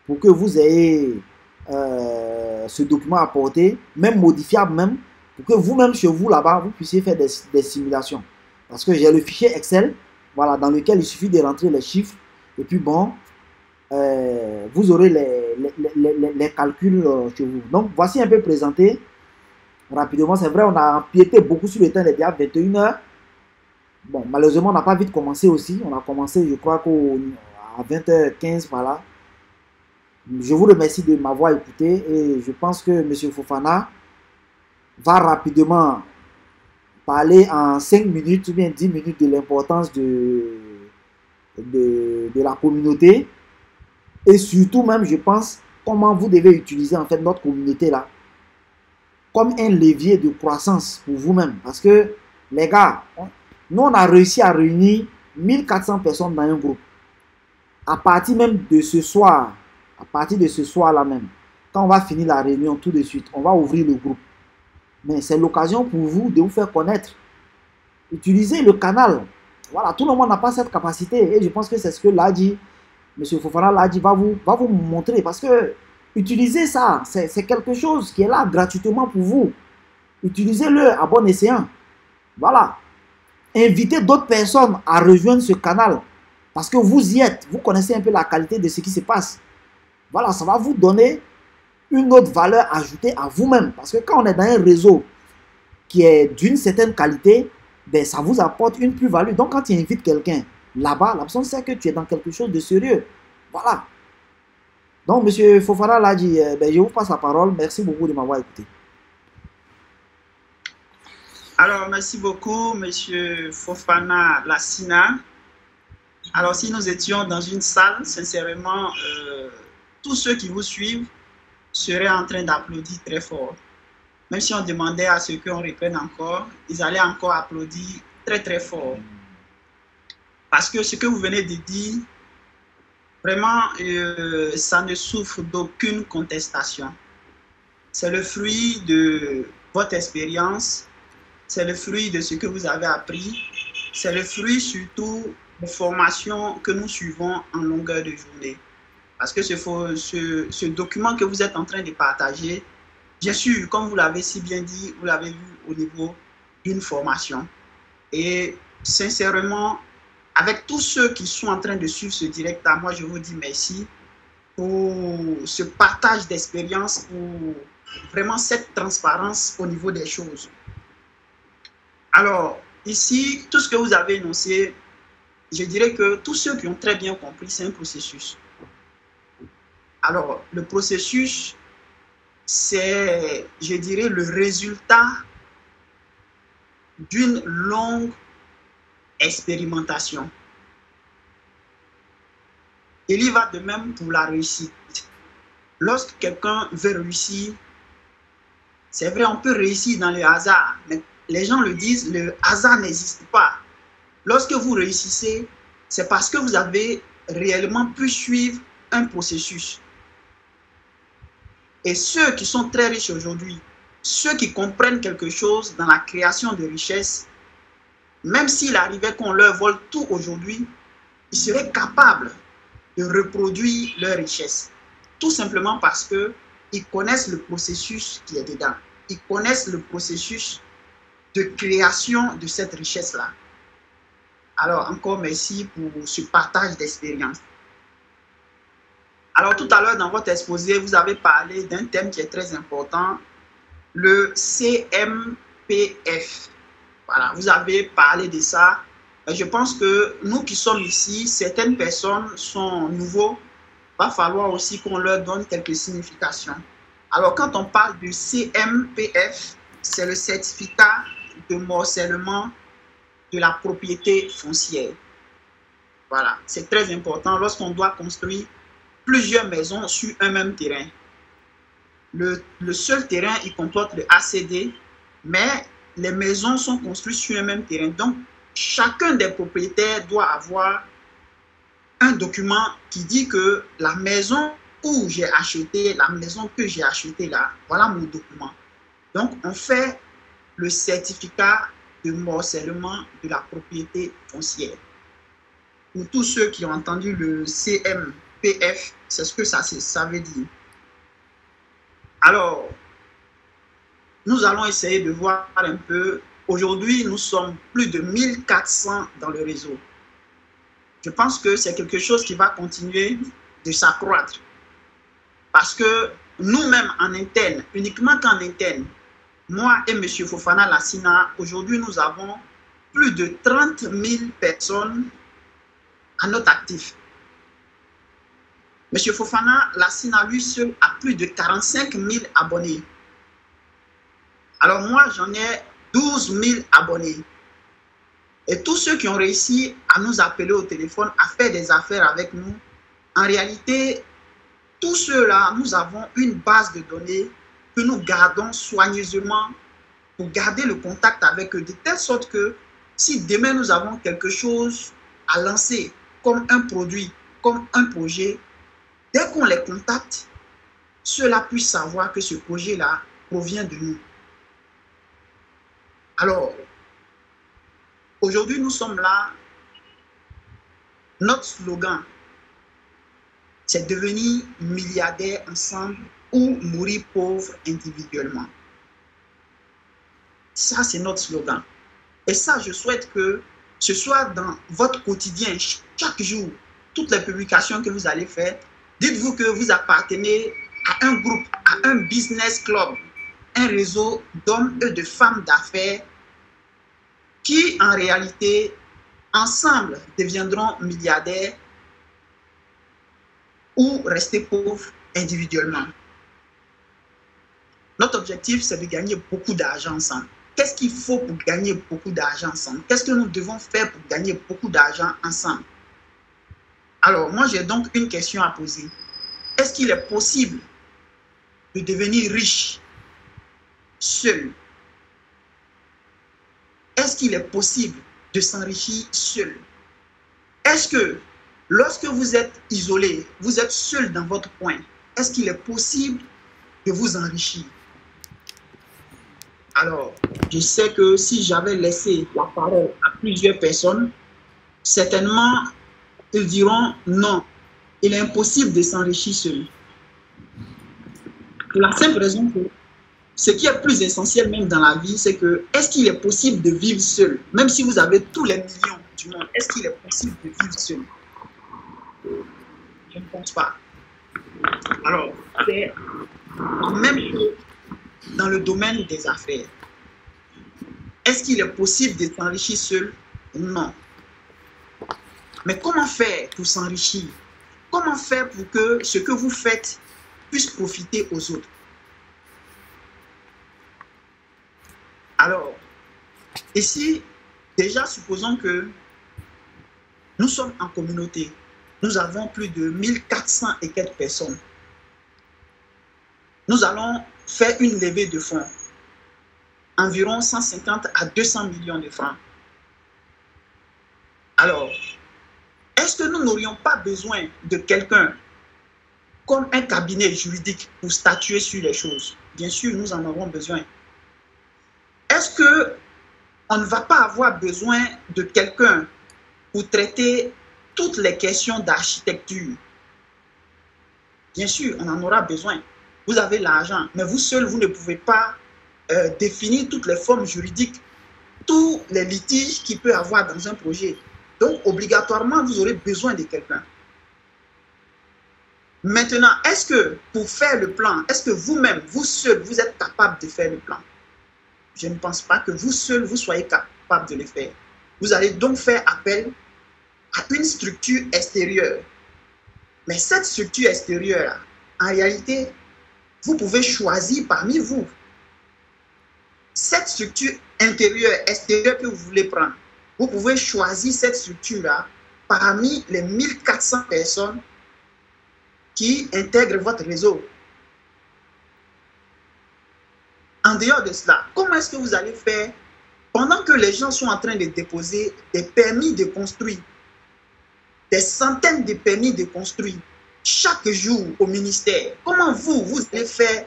pour que vous ayez ce document à porter, même modifiable même, pour que vous-même chez vous là-bas, vous puissiez faire des simulations. Parce que j'ai le fichier Excel, voilà, dans lequel il suffit de rentrer les chiffres et puis bon, vous aurez les calculs chez vous. Donc voici un peu présenté rapidement. C'est vrai, on a empiété beaucoup sur le temps, il est déjà 21 h. Bon, malheureusement, on n'a pas vite commencé aussi. On a commencé, je crois, à 20 h 15 par là. Je vous remercie de m'avoir écouté et je pense que M. Fofana va rapidement parler en 5 minutes ou bien 10 minutes de l'importance de la communauté et surtout même, je pense, comment vous devez utiliser en fait notre communauté là comme un levier de croissance pour vous-même. Parce que les gars, nous on a réussi à réunir 1400 personnes dans un groupe. À partir même de ce soir, à partir de ce soir-là même, quand on va finir la réunion tout de suite, on va ouvrir le groupe. Mais c'est l'occasion pour vous de vous faire connaître. Utilisez le canal. Voilà, tout le monde n'a pas cette capacité. Et je pense que c'est ce que Ladji, M. Fofana Ladji va vous montrer. Parce que utilisez ça. C'est quelque chose qui est là gratuitement pour vous. Utilisez-le à bon escient. Voilà. Invitez d'autres personnes à rejoindre ce canal. Parce que vous y êtes. Vous connaissez un peu la qualité de ce qui se passe. Voilà, ça va vous donner une autre valeur ajoutée à vous-même. Parce que quand on est dans un réseau qui est d'une certaine qualité, ben, ça vous apporte une plus-value. Donc, quand tu invites quelqu'un là-bas, la personne sait que tu es dans quelque chose de sérieux. Voilà. Donc, M. Fofana l'a dit, ben, je vous passe la parole. Merci beaucoup de m'avoir écouté. Alors, merci beaucoup, M. Fofana Lassina. Alors, si nous étions dans une salle, sincèrement, tous ceux qui vous suivent seraient en train d'applaudir très fort. Même si on demandait à ceux qu'on reprenne encore, ils allaient encore applaudir très très fort. Parce que ce que vous venez de dire, vraiment, ça ne souffre d'aucune contestation. C'est le fruit de votre expérience, c'est le fruit de ce que vous avez appris, c'est le fruit surtout de formations que nous suivons en longueur de journée. Parce que ce document que vous êtes en train de partager, bien sûr, comme vous l'avez si bien dit, vous l'avez vu au niveau d'une formation. Et sincèrement, avec tous ceux qui sont en train de suivre ce direct, moi je vous dis merci pour ce partage d'expérience, pour vraiment cette transparence au niveau des choses. Alors, ici, tout ce que vous avez énoncé, je dirais que tous ceux qui ont très bien compris, c'est un processus. Alors, le processus, c'est, je dirais, le résultat d'une longue expérimentation. Il y va de même pour la réussite. Lorsque quelqu'un veut réussir, c'est vrai, on peut réussir dans le hasard, mais les gens le disent, le hasard n'existe pas. Lorsque vous réussissez, c'est parce que vous avez réellement pu suivre un processus. Et ceux qui sont très riches aujourd'hui, ceux qui comprennent quelque chose dans la création de richesses, même s'il arrivait qu'on leur vole tout aujourd'hui, ils seraient capables de reproduire leur richesse. Tout simplement parce qu'ils connaissent le processus qui est dedans. Ils connaissent le processus de création de cette richesse-là. Alors, encore merci pour ce partage d'expérience. Alors, tout à l'heure, dans votre exposé, vous avez parlé d'un thème qui est très important, le CMPF. Voilà, vous avez parlé de ça. Et je pense que nous qui sommes ici, certaines personnes sont nouveaux. Il va falloir aussi qu'on leur donne quelques significations. Alors, quand on parle du CMPF, c'est le certificat de morcellement de la propriété foncière. Voilà, c'est très important lorsqu'on doit construire plusieurs maisons sur un même terrain. Le seul terrain, il comporte le ACD, mais les maisons sont construites sur un même terrain. Donc, chacun des propriétaires doit avoir un document qui dit que la maison où j'ai acheté, la maison que j'ai achetée là, voilà mon document. Donc, on fait le certificat de morcellement de la propriété foncière. Pour tous ceux qui ont entendu le CMPF, c'est ce que ça veut dire. Alors, nous allons essayer de voir un peu. Aujourd'hui, nous sommes plus de 1400 dans le réseau. Je pense que c'est quelque chose qui va continuer de s'accroître. Parce que nous-mêmes en interne, uniquement qu'en interne, moi et M. Fofana Lassina, aujourd'hui, nous avons plus de 30 000 personnes à notre actif. M. Fofana Lassina, lui seul, a plus de 45 000 abonnés. Alors moi, j'en ai 12 000 abonnés. Et tous ceux qui ont réussi à nous appeler au téléphone, à faire des affaires avec nous, en réalité, tous ceux-là, nous avons une base de données que nous gardons soigneusement pour garder le contact avec eux, de telle sorte que si demain nous avons quelque chose à lancer, comme un produit, comme un projet, dès qu'on les contacte, ceux-là puissent savoir que ce projet-là provient de nous. Alors, aujourd'hui, nous sommes là. Notre slogan, c'est devenir milliardaire ensemble ou mourir pauvre individuellement. Ça, c'est notre slogan. Et ça, je souhaite que ce soit dans votre quotidien, chaque jour, toutes les publications que vous allez faire, dites-vous que vous appartenez à un groupe, à un business club, un réseau d'hommes et de femmes d'affaires qui, en réalité, ensemble deviendront milliardaires ou rester pauvres individuellement. Notre objectif, c'est de gagner beaucoup d'argent ensemble. Qu'est-ce qu'il faut pour gagner beaucoup d'argent ensemble? Qu'est-ce que nous devons faire pour gagner beaucoup d'argent ensemble? Alors, moi, j'ai donc une question à poser. Est-ce qu'il est possible de devenir riche seul? Est-ce qu'il est possible de s'enrichir seul? Est-ce que lorsque vous êtes isolé, vous êtes seul dans votre coin, est-ce qu'il est possible de vous enrichir? Alors, je sais que si j'avais laissé la parole à plusieurs personnes, certainement, ils diront non, il est impossible de s'enrichir seul. Pour la simple raison que ce qui est plus essentiel même dans la vie, c'est que est-ce qu'il est possible de vivre seul? Même si vous avez tous les millions du monde, est-ce qu'il est possible de vivre seul? Je ne pense pas. Alors, c'est la même chose dans le domaine des affaires. Est-ce qu'il est possible de s'enrichir seul? Non. Mais comment faire pour s'enrichir? Comment faire pour que ce que vous faites puisse profiter aux autres? Alors, ici, déjà, supposons que nous sommes en communauté. Nous avons plus de 1400 et quelques personnes. Nous allons faire une levée de fonds. Environ 150 à 200 millions de francs. Alors, est-ce que nous n'aurions pas besoin de quelqu'un comme un cabinet juridique pour statuer sur les choses? Bien sûr, nous en aurons besoin. Est-ce qu'on ne va pas avoir besoin de quelqu'un pour traiter toutes les questions d'architecture? Bien sûr, on en aura besoin. Vous avez l'argent, mais vous seul, vous ne pouvez pas définir toutes les formes juridiques, tous les litiges qu'il peut y avoir dans un projet. Donc, obligatoirement, vous aurez besoin de quelqu'un. Maintenant, est-ce que pour faire le plan, est-ce que vous-même, vous seul, vous êtes capable de faire le plan? Je ne pense pas que vous seul, vous soyez capable de le faire. Vous allez donc faire appel à une structure extérieure. Mais cette structure extérieure, en réalité, vous pouvez choisir parmi vous. Cette structure intérieure, extérieure que vous voulez prendre, vous pouvez choisir cette structure-là parmi les 1400 personnes qui intègrent votre réseau. En dehors de cela, comment est-ce que vous allez faire pendant que les gens sont en train de déposer des permis de construire, des centaines de permis de construire chaque jour au ministère? Comment vous allez faire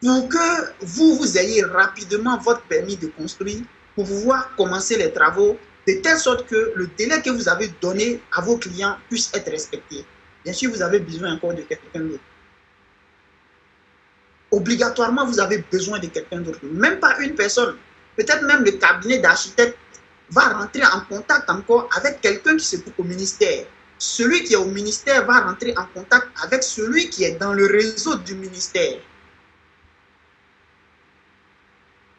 pour que vous ayez rapidement votre permis de construire pour pouvoir commencer les travaux de telle sorte que le délai que vous avez donné à vos clients puisse être respecté? Bien sûr, vous avez besoin encore de quelqu'un d'autre. Obligatoirement, vous avez besoin de quelqu'un d'autre. Même pas une personne. Peut-être même le cabinet d'architecte va rentrer en contact encore avec quelqu'un qui se trouve au ministère. Celui qui est au ministère va rentrer en contact avec celui qui est dans le réseau du ministère.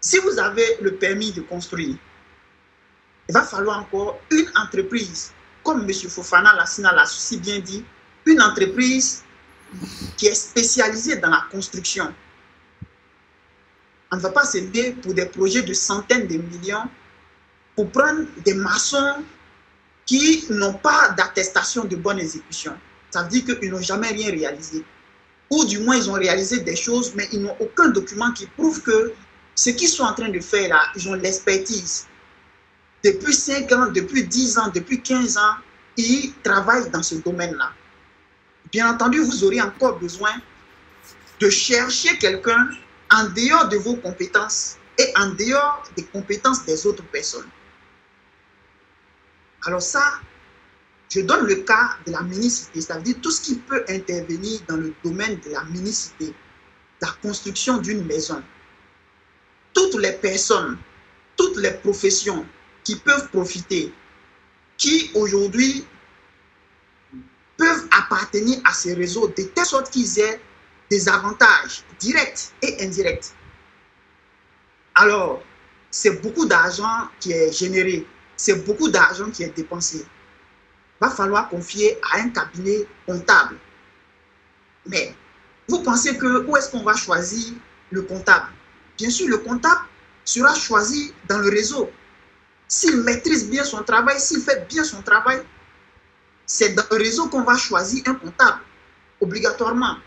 Si vous avez le permis de construire, il va falloir encore une entreprise, comme M. Fofana Lassina l'a si bien dit, une entreprise qui est spécialisée dans la construction. On ne va pas s'aider pour des projets de centaines de millions pour prendre des maçons qui n'ont pas d'attestation de bonne exécution. Ça veut dire qu'ils n'ont jamais rien réalisé. Ou du moins, ils ont réalisé des choses, mais ils n'ont aucun document qui prouve que ce qu'ils sont en train de faire là, ils ont l'expertise. Depuis 5 ans, depuis 10 ans, depuis 15 ans, ils travaillent dans ce domaine-là. Bien entendu, vous aurez encore besoin de chercher quelqu'un en dehors de vos compétences et en dehors des compétences des autres personnes. Alors ça, je donne le cas de la minicité, c'est-à-dire tout ce qui peut intervenir dans le domaine de la minicité, la construction d'une maison. Toutes les personnes, toutes les professions qui peuvent profiter, qui aujourd'hui peuvent appartenir à ces réseaux de telle sorte qu'ils aient des avantages directs et indirects. Alors, c'est beaucoup d'argent qui est généré, c'est beaucoup d'argent qui est dépensé. Il va falloir confier à un cabinet comptable. Mais vous pensez que où est-ce qu'on va choisir le comptable? Bien sûr, le comptable sera choisi dans le réseau. S'il maîtrise bien son travail, s'il fait bien son travail, c'est dans le réseau qu'on va choisir un comptable, obligatoirement.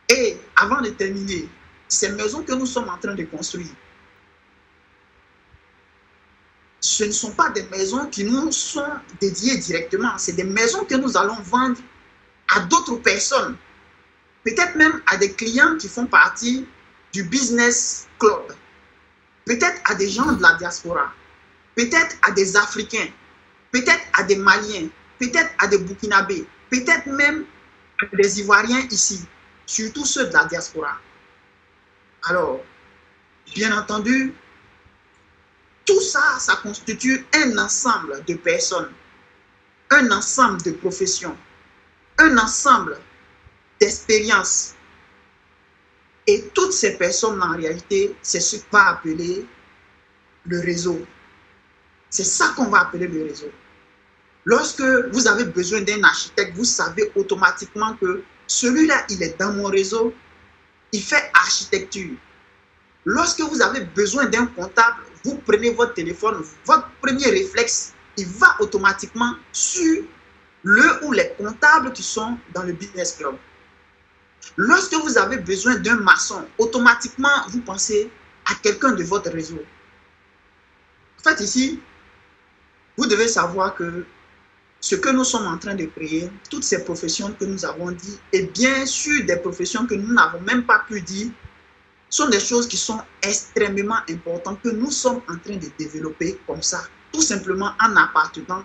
Et avant de terminer, ces maisons que nous sommes en train de construire, ce ne sont pas des maisons qui nous sont dédiées directement, c'est des maisons que nous allons vendre à d'autres personnes, peut-être même à des clients qui font partie du business club, peut-être à des gens de la diaspora, peut-être à des Africains, peut-être à des Maliens, peut-être à des Burkinabés, peut-être même à des Ivoiriens ici, surtout ceux de la diaspora. Alors, bien entendu, tout ça, ça constitue un ensemble de personnes, un ensemble de professions, un ensemble d'expériences. Et toutes ces personnes, en réalité, c'est ce qu'on va appeler le réseau. C'est ça qu'on va appeler le réseau. Lorsque vous avez besoin d'un architecte, vous savez automatiquement que celui-là, il est dans mon réseau, il fait architecture. Lorsque vous avez besoin d'un comptable, vous prenez votre téléphone, votre premier réflexe, il va automatiquement sur le ou les comptables qui sont dans le business club. Lorsque vous avez besoin d'un maçon, automatiquement, vous pensez à quelqu'un de votre réseau. En fait, ici, vous devez savoir que ce que nous sommes en train de créer, toutes ces professions que nous avons dit, et bien sûr des professions que nous n'avons même pas pu dire, sont des choses qui sont extrêmement importantes, que nous sommes en train de développer comme ça, tout simplement en appartenant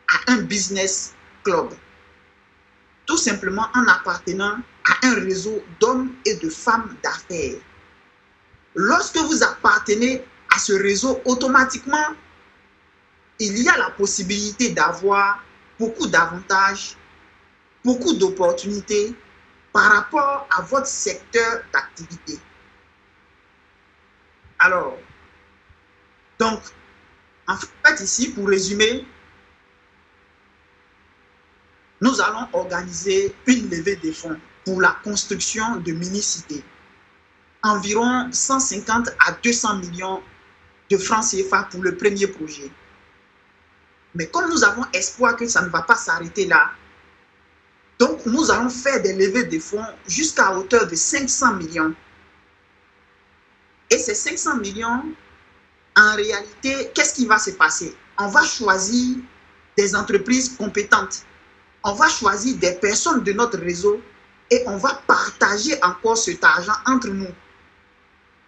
à un business club. Tout simplement en appartenant à un réseau d'hommes et de femmes d'affaires. Lorsque vous appartenez à ce réseau, automatiquement, il y a la possibilité d'avoir beaucoup d'avantages, beaucoup d'opportunités par rapport à votre secteur d'activité. Alors, donc, en fait, ici, pour résumer, nous allons organiser une levée de fonds pour la construction de mini-cités. Environ 150 à 200 millions de francs CFA pour le premier projet. Mais comme nous avons espoir que ça ne va pas s'arrêter là, donc nous allons faire des levées de fonds jusqu'à hauteur de 500 millions. Et ces 500 millions, en réalité, qu'est-ce qui va se passer? On va choisir des entreprises compétentes. On va choisir des personnes de notre réseau et on va partager encore cet argent entre nous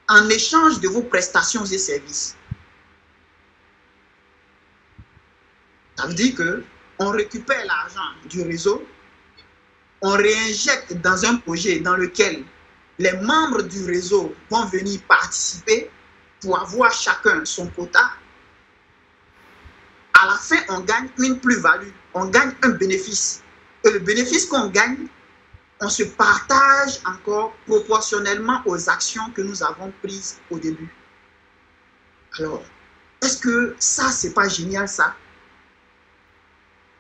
en échange de vos prestations et services. Ça veut dire qu'on récupère l'argent du réseau, on réinjecte dans un projet dans lequel les membres du réseau vont venir participer pour avoir chacun son quota. À la fin, on gagne une plus-value, on gagne un bénéfice. Et le bénéfice qu'on gagne, on se partage encore proportionnellement aux actions que nous avons prises au début. Alors, est-ce que ça, c'est pas génial ça?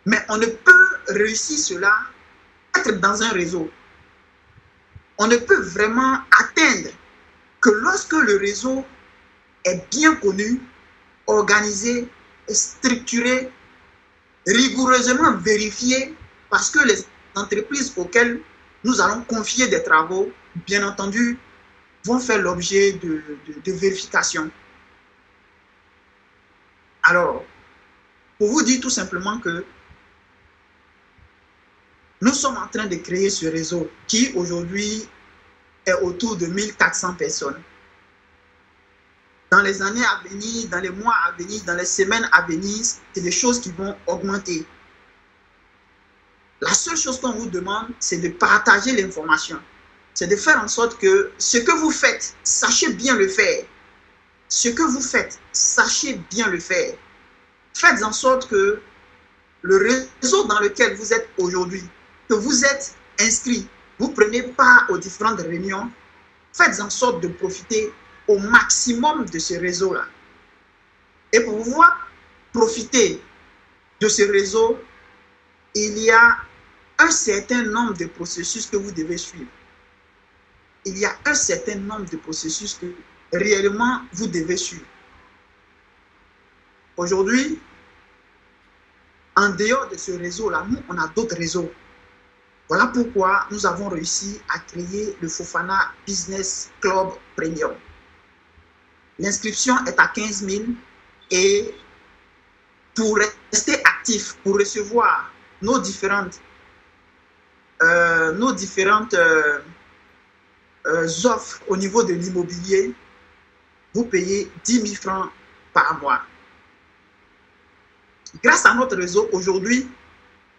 Mais on ne peut réussir cela, être dans un réseau. On ne peut vraiment atteindre que lorsque le réseau est bien connu, organisé, structuré, rigoureusement vérifié, parce que les entreprises auxquelles nous allons confier des travaux, bien entendu, vont faire l'objet de vérification. Alors, pour vous dire tout simplement que nous sommes en train de créer ce réseau qui aujourd'hui est autour de 1400 personnes. Dans les années à venir, dans les mois à venir, dans les semaines à venir, c'est des choses qui vont augmenter. La seule chose qu'on vous demande, c'est de partager l'information. C'est de faire en sorte que ce que vous faites, sachez bien le faire. Ce que vous faites, sachez bien le faire. Faites en sorte que le réseau dans lequel vous êtes aujourd'hui, que vous êtes inscrit, vous prenez part aux différentes réunions, faites en sorte de profiter au maximum de ce réseau-là. Et pour pouvoir profiter de ce réseau, il y a un certain nombre de processus que vous devez suivre. Il y a un certain nombre de processus que réellement vous devez suivre. Aujourd'hui, en dehors de ce réseau-là, nous, on a d'autres réseaux. Voilà pourquoi nous avons réussi à créer le Fofana Business Club Premium. L'inscription est à 15 000 et pour rester actif, pour recevoir nos différentes offres au niveau de l'immobilier, vous payez 10 000 francs par mois. Grâce à notre réseau, aujourd'hui,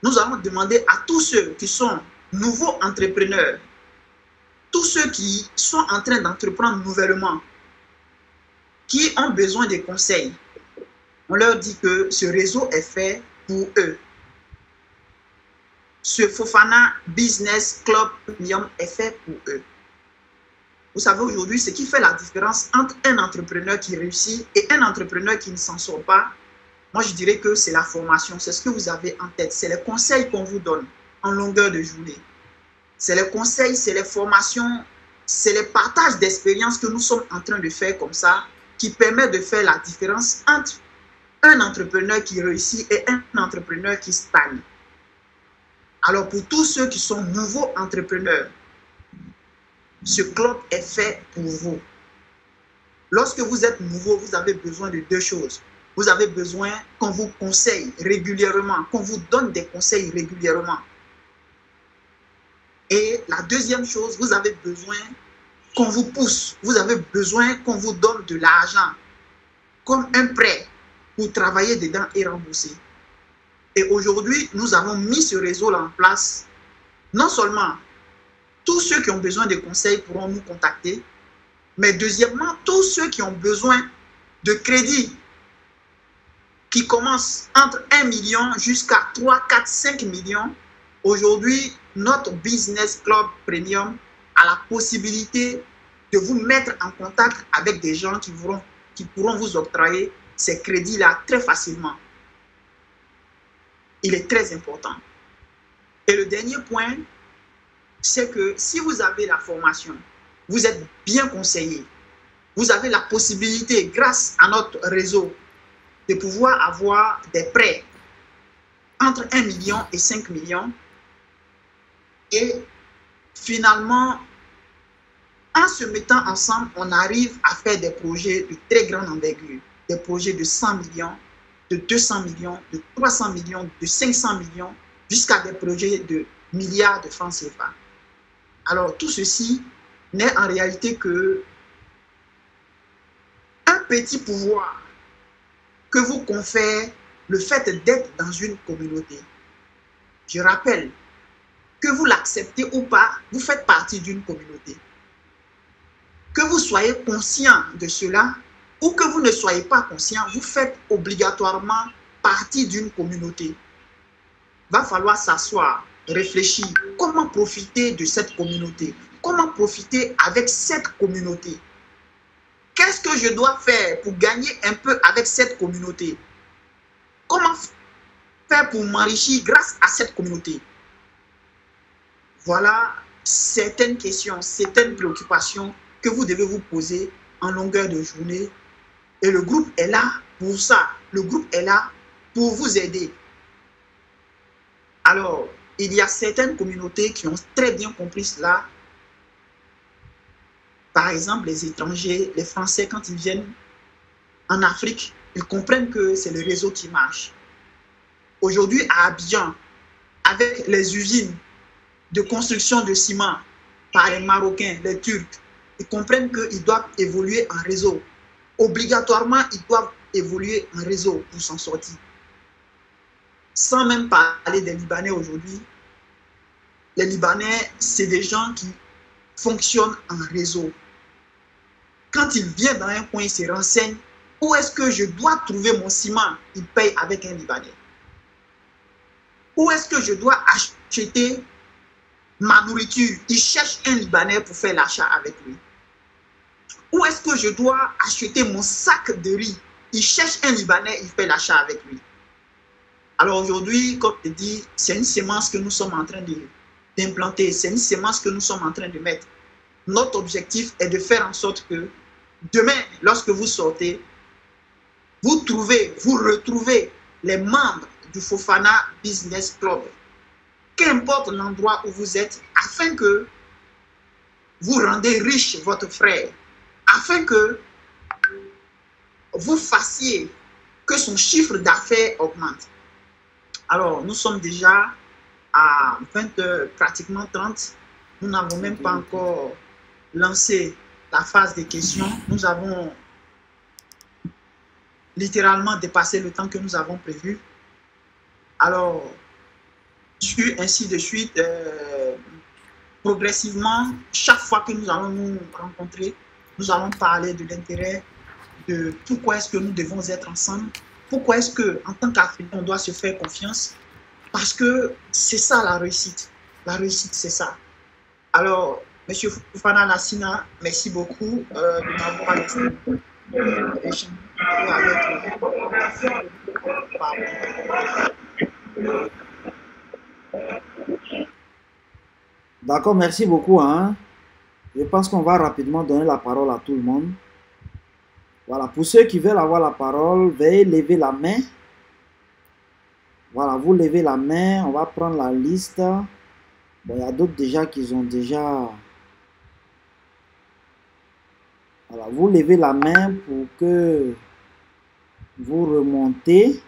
nous allons demander à tous ceux qui sont nouveaux entrepreneurs, tous ceux qui sont en train d'entreprendre nouvellement, qui ont besoin de conseils, on leur dit que ce réseau est fait pour eux. Ce Fofana Business Club Premium est fait pour eux. Vous savez aujourd'hui, ce qui fait la différence entre un entrepreneur qui réussit et un entrepreneur qui ne s'en sort pas, moi je dirais que c'est la formation, c'est ce que vous avez en tête, c'est les conseils qu'on vous donne en longueur de journée. C'est les conseils, c'est les formations, c'est les partages d'expériences que nous sommes en train de faire comme ça, qui permet de faire la différence entre un entrepreneur qui réussit et un entrepreneur qui stagne. Alors pour tous ceux qui sont nouveaux entrepreneurs, ce club est fait pour vous. Lorsque vous êtes nouveau, vous avez besoin de deux choses. Vous avez besoin qu'on vous conseille régulièrement, qu'on vous donne des conseils régulièrement. Et la deuxième chose, vous avez besoin qu'on vous pousse. Vous avez besoin qu'on vous donne de l'argent, comme un prêt, pour travailler dedans et rembourser. Et aujourd'hui, nous avons mis ce réseau-là en place. Non seulement tous ceux qui ont besoin de conseils pourront nous contacter, mais deuxièmement, tous ceux qui ont besoin de crédit qui commencent entre 1 million jusqu'à 3, 4, 5 millions, aujourd'hui, notre Business Club Premium a la possibilité de vous mettre en contact avec des gens qui pourront vous octroyer ces crédits-là très facilement. Il est très important. Et le dernier point, c'est que si vous avez la formation, vous êtes bien conseillé, vous avez la possibilité, grâce à notre réseau, de pouvoir avoir des prêts entre 1 million et 5 millions. Et finalement, en se mettant ensemble, on arrive à faire des projets de très grande envergure, des projets de 100 millions, de 200 millions, de 300 millions, de 500 millions, jusqu'à des projets de milliards de francs CFA. Alors, tout ceci n'est en réalité que un petit pouvoir que vous confère le fait d'être dans une communauté. Je rappelle, que vous l'acceptez ou pas, vous faites partie d'une communauté. Que vous soyez conscient de cela ou que vous ne soyez pas conscient, vous faites obligatoirement partie d'une communauté. Il va falloir s'asseoir, réfléchir, comment profiter de cette communauté, comment profiter avec cette communauté. Qu'est-ce que je dois faire pour gagner un peu avec cette communauté? Comment faire pour m'enrichir grâce à cette communauté? Voilà certaines questions, certaines préoccupations que vous devez vous poser en longueur de journée. Et le groupe est là pour ça. Le groupe est là pour vous aider. Alors, il y a certaines communautés qui ont très bien compris cela. Par exemple, les étrangers, les Français, quand ils viennent en Afrique, ils comprennent que c'est le réseau qui marche. Aujourd'hui, à Abidjan, avec les usines de construction de ciment par les Marocains, les Turcs, ils comprennent qu'ils doivent évoluer en réseau. Obligatoirement, ils doivent évoluer en réseau pour s'en sortir. Sans même parler des Libanais aujourd'hui. Les Libanais, c'est des gens qui fonctionnent en réseau. Quand il vient dans un coin, il se renseigne. Où est-ce que je dois trouver mon ciment? Il paye avec un Libanais. Où est-ce que je dois acheter ma nourriture? Il cherche un Libanais pour faire l'achat avec lui. Où est-ce que je dois acheter mon sac de riz? Il cherche un Libanais, il fait l'achat avec lui. Alors aujourd'hui, comme je dis, c'est une semence que nous sommes en train d'implanter, c'est une semence que nous sommes en train de mettre. Notre objectif est de faire en sorte que demain, lorsque vous sortez, vous retrouvez les membres du Fofana Business Club, qu'importe l'endroit où vous êtes, afin que vous rendez riche votre frère, afin que vous fassiez que son chiffre d'affaires augmente. Alors, nous sommes déjà à 20h, pratiquement 30. Nous n'avons même pas encore lancé la phase des questions. Nous avons littéralement dépassé le temps que nous avons prévu. Alors, ainsi de suite, progressivement, chaque fois que nous allons nous rencontrer, nous allons parler de l'intérêt, de pourquoi est-ce que nous devons être ensemble, pourquoi est-ce qu'en tant qu'Africain, on doit se faire confiance, parce que c'est ça la réussite. La réussite, c'est ça. Alors, M. Fofana Lassina, merci beaucoup de m'avoir laissé échanger avec D'accord, merci beaucoup. Hein. Je pense qu'on va rapidement donner la parole à tout le monde. Voilà, pour ceux qui veulent avoir la parole, veuillez lever la main. Voilà, vous levez la main, on va prendre la liste. Bon, il y a d'autres déjà qui ont déjà... Voilà, vous levez la main pour que vous remontez.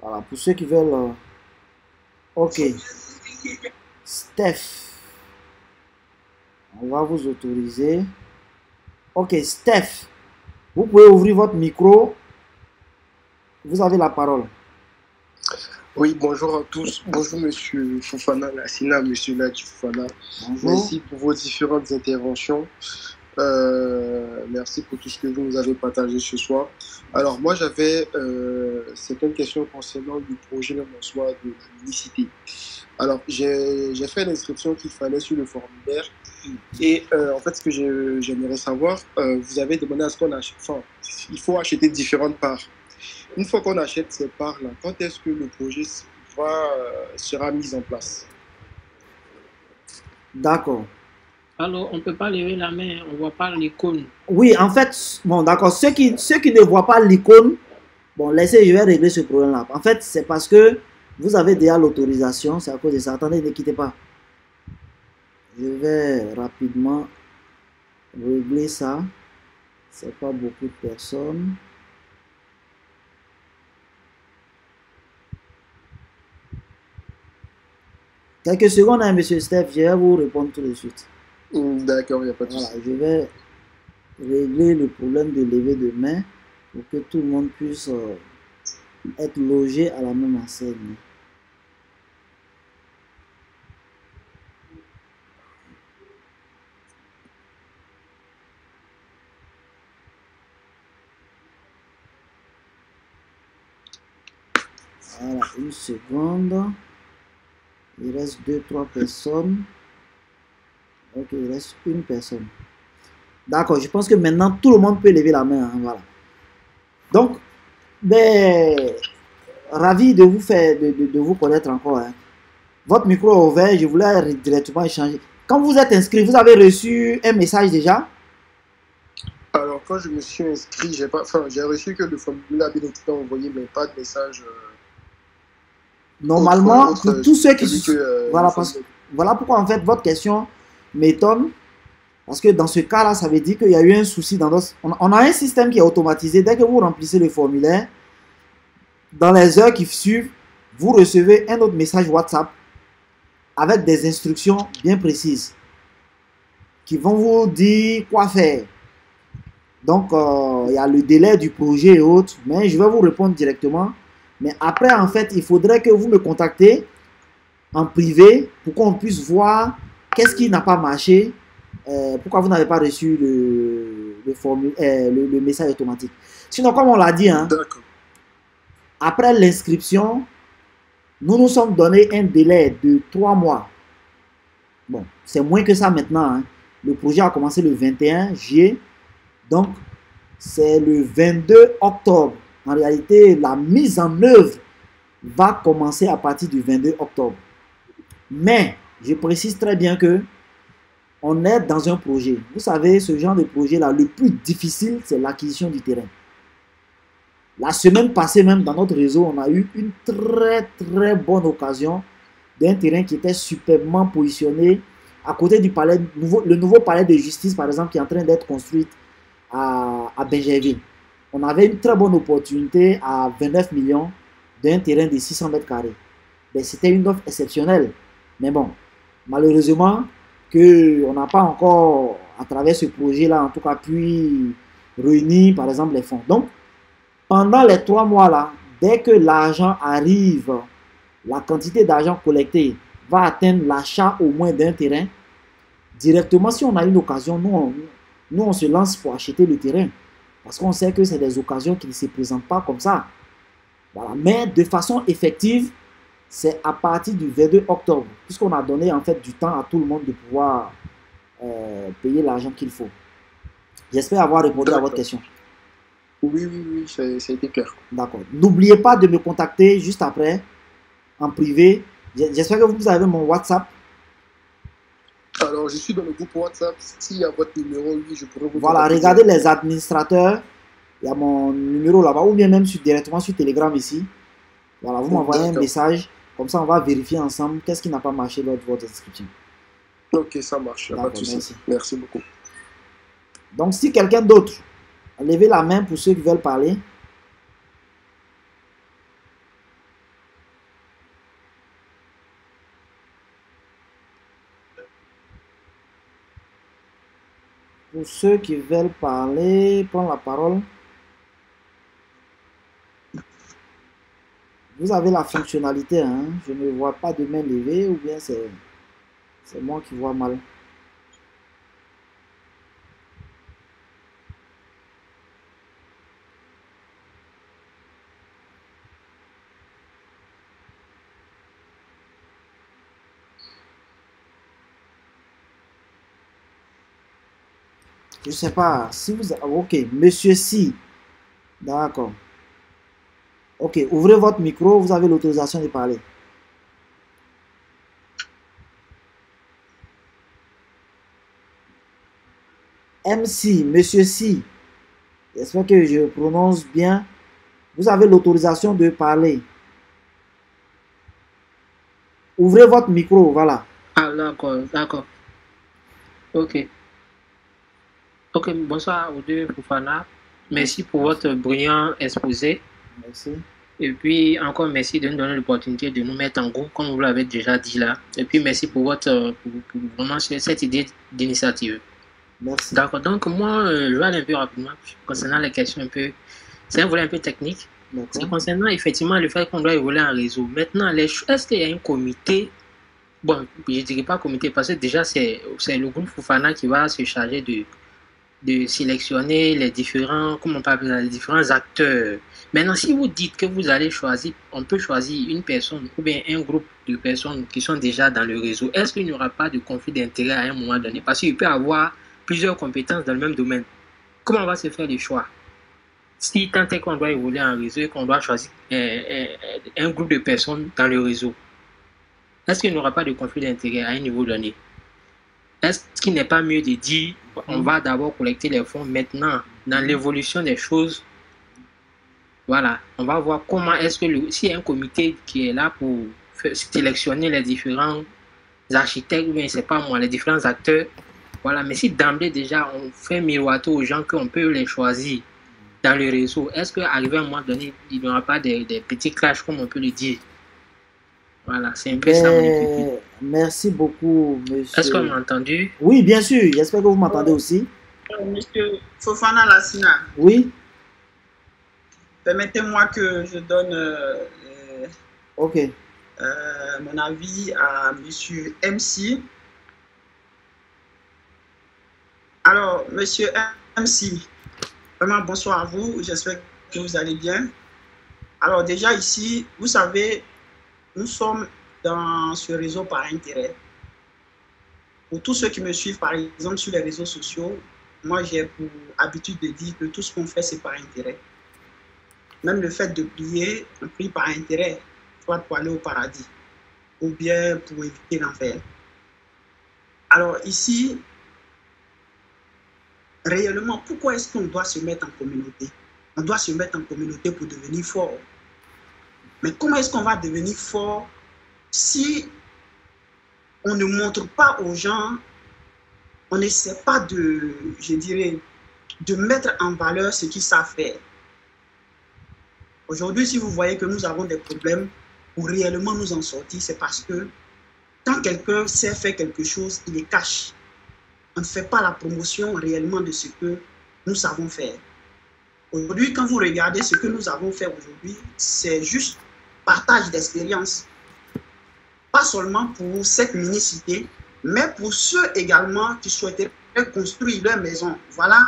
Voilà, pour ceux qui veulent... Ok. Steph. On va vous autoriser. Ok, Steph. Vous pouvez ouvrir votre micro. Vous avez la parole. Oui, bonjour à tous. Bonjour Monsieur Fofana Lassina, Monsieur Ladji Fofana. Bonjour. Merci pour vos différentes interventions. Merci pour tout ce que vous nous avez partagé ce soir. Alors moi j'avais certaines questions concernant le projet même en soi de la mixité. Alors j'ai fait l'inscription qu'il fallait sur le formulaire et en fait ce que j'aimerais savoir, vous avez demandé à ce qu'on achète, enfin il faut acheter différentes parts. Une fois qu'on achète ces parts-là, quand est-ce que le projet sera mis en place? D'accord. Alors, on ne peut pas lever la main, on ne voit pas l'icône. Oui, en fait, bon, d'accord. Ceux qui ne voient pas l'icône, bon, laissez, je vais régler ce problème-là. En fait, c'est parce que vous avez déjà l'autorisation, c'est à cause de ça. Attendez, ne quittez pas. Je vais rapidement régler ça. C'est pas beaucoup de personnes. Quelques secondes, hein, monsieur Steph, je vais vous répondre tout de suite. D'accord, il n'y a pas de Voilà, souci. je vais régler le problème de lever de main pour que tout le monde puisse être logé à la même enseigne. Voilà, une seconde. Il reste 2-3 personnes. Ok, il reste une personne. D'accord, je pense que maintenant tout le monde peut lever la main. Hein, voilà. Donc, ben, ravi de vous faire, de vous connaître encore. Hein. Votre micro est ouvert, je voulais directement échanger. Quand vous êtes inscrit, vous avez reçu un message déjà? Alors, quand je me suis inscrit, j'ai reçu que le formulaire a bien été envoyé, mais pas de message. Normalement, pour tous ceux qui... voilà, voilà pourquoi en fait votre question m'étonne. Parce que dans ce cas-là, ça veut dire qu'il y a eu un souci dans notre... On a un système qui est automatisé. Dès que vous remplissez le formulaire, dans les heures qui suivent, vous recevez un autre message WhatsApp avec des instructions bien précises qui vont vous dire quoi faire. Donc, il y a le délai du projet et autres, mais je vais vous répondre directement. Mais après, en fait, il faudrait que vous me contactez en privé pour qu'on puisse voir qu'est-ce qui n'a pas marché, pourquoi vous n'avez pas reçu le message automatique. Sinon, comme on l'a dit, hein, Après l'inscription, nous nous sommes donné un délai de 3 mois. Bon, c'est moins que ça maintenant. Hein. Le projet a commencé le 21 juillet. Donc, c'est le 22 octobre. En réalité, la mise en œuvre va commencer à partir du 22 octobre. Mais, je précise très bien que on est dans un projet. Vous savez, ce genre de projet-là, le plus difficile, c'est l'acquisition du terrain. La semaine passée, même dans notre réseau, on a eu une très bonne occasion d'un terrain qui était superbement positionné à côté du palais, le nouveau palais de justice, par exemple, qui est en train d'être construit à Benjerville. On avait une très bonne opportunité à 29 millions d'un terrain de 600 mètres carrés. C'était une offre exceptionnelle. Mais bon, malheureusement, on n'a pas encore, à travers ce projet-là, en tout cas, pu réunir, par exemple, les fonds. Donc, pendant les 3 mois-là, dès que l'argent arrive, la quantité d'argent collecté va atteindre l'achat au moins d'un terrain, directement, si on a une occasion, nous on se lance pour acheter le terrain. Parce qu'on sait que c'est des occasions qui ne se présentent pas comme ça. Voilà. Mais de façon effective, c'est à partir du 22 octobre, puisqu'on a donné en fait du temps à tout le monde de pouvoir payer l'argent qu'il faut. J'espère avoir répondu à votre question. Oui, ça a été clair. D'accord. N'oubliez pas de me contacter juste après, en privé. J'espère que vous avez mon WhatsApp. Alors, je suis dans le groupe WhatsApp. S'il y a votre numéro, oui, je pourrais vous... Voilà, regardez les administrateurs. Il y a mon numéro là-bas, ou bien même directement sur Telegram ici. Voilà, vous m'envoyez un message. Comme ça, on va vérifier ensemble qu'est-ce qui n'a pas marché lors de votre inscription. Ok, ça marche. Pas de souci. Merci beaucoup. Donc, si quelqu'un d'autre, levez la main pour ceux qui veulent parler. Pour ceux qui veulent parler, prendre la parole. Vous avez la fonctionnalité, hein? Je ne vois pas de main levée ou bien c'est moi qui vois mal. Je sais pas si vous... Ok, monsieur Si. D'accord. Ok, ouvrez votre micro, vous avez l'autorisation de parler. MC, monsieur Si. J'espère que je prononce bien. Vous avez l'autorisation de parler. Ouvrez votre micro, voilà. Ah, d'accord. Ok, bonsoir aux deux Fofana. Merci pour votre brillant exposé. Merci. Et puis, encore merci de nous donner l'opportunité de nous mettre en groupe, comme vous l'avez déjà dit là. Et puis, merci pour vraiment cette idée d'initiative. Merci. D'accord. Donc, moi, je vais aller un peu rapidement concernant les questions un peu... C'est un volet un peu technique. C'est concernant effectivement le fait qu'on doit évoluer en réseau. Maintenant, est-ce qu'il y a un comité? Bon, je ne dirais pas comité parce que déjà, c'est le groupe Fofana qui va se charger de sélectionner les différents, comment on peut appeler ça, les différents acteurs. Maintenant, si vous dites que vous allez choisir, on peut choisir une personne ou bien un groupe de personnes qui sont déjà dans le réseau, est-ce qu'il n'y aura pas de conflit d'intérêt à un moment donné? Parce qu'il peut y avoir plusieurs compétences dans le même domaine. Comment on va se faire le choix? Si tant est qu'on doit évoluer en réseau et qu'on doit choisir un groupe de personnes dans le réseau, est-ce qu'il n'y aura pas de conflit d'intérêt à un niveau donné? Est-ce qu'il n'est pas mieux de dire on va d'abord collecter les fonds maintenant dans l'évolution des choses? Voilà, on va voir comment est-ce que s'il y a un comité qui est là pour sélectionner les différents architectes, ou bien c'est pas moi, les différents acteurs. Voilà, mais si d'emblée déjà on fait miroiter aux gens qu'on peut les choisir dans le réseau, est-ce qu'arrivé à un moment donné, il n'y aura pas des petits clashs comme on peut le dire? Voilà, c'est un peu ça mon inquiétude. Merci beaucoup, monsieur. Est-ce qu'on m'a entendu? Oui, bien sûr. J'espère que vous m'entendez aussi. Monsieur Fofana Lassina. Oui. Permettez-moi que je donne mon avis à monsieur MC. Alors, monsieur MC, vraiment bonsoir à vous. J'espère que vous allez bien. Alors déjà ici, vous savez, nous sommes dans ce réseau par intérêt. Pour tous ceux qui me suivent, par exemple, sur les réseaux sociaux, moi, j'ai pour habitude de dire que tout ce qu'on fait, c'est par intérêt. Même le fait de prier, on prie par intérêt, soit pour aller au paradis, ou bien pour éviter l'enfer. Alors ici, réellement, pourquoi est-ce qu'on doit se mettre en communauté? On doit se mettre en communauté pour devenir fort. Mais comment est-ce qu'on va devenir fort si on ne montre pas aux gens, on n'essaie pas de, je dirais, de mettre en valeur ce qu'ils savent faire? Aujourd'hui, si vous voyez que nous avons des problèmes, pour réellement nous en sortir, c'est parce que quand quelqu'un sait faire quelque chose, il les cache. On ne fait pas la promotion réellement de ce que nous savons faire. Aujourd'hui, quand vous regardez ce que nous avons fait aujourd'hui, c'est juste partage d'expérience. Pas seulement pour cette mini-cité, mais pour ceux également qui souhaiteraient construire leur maison. Voilà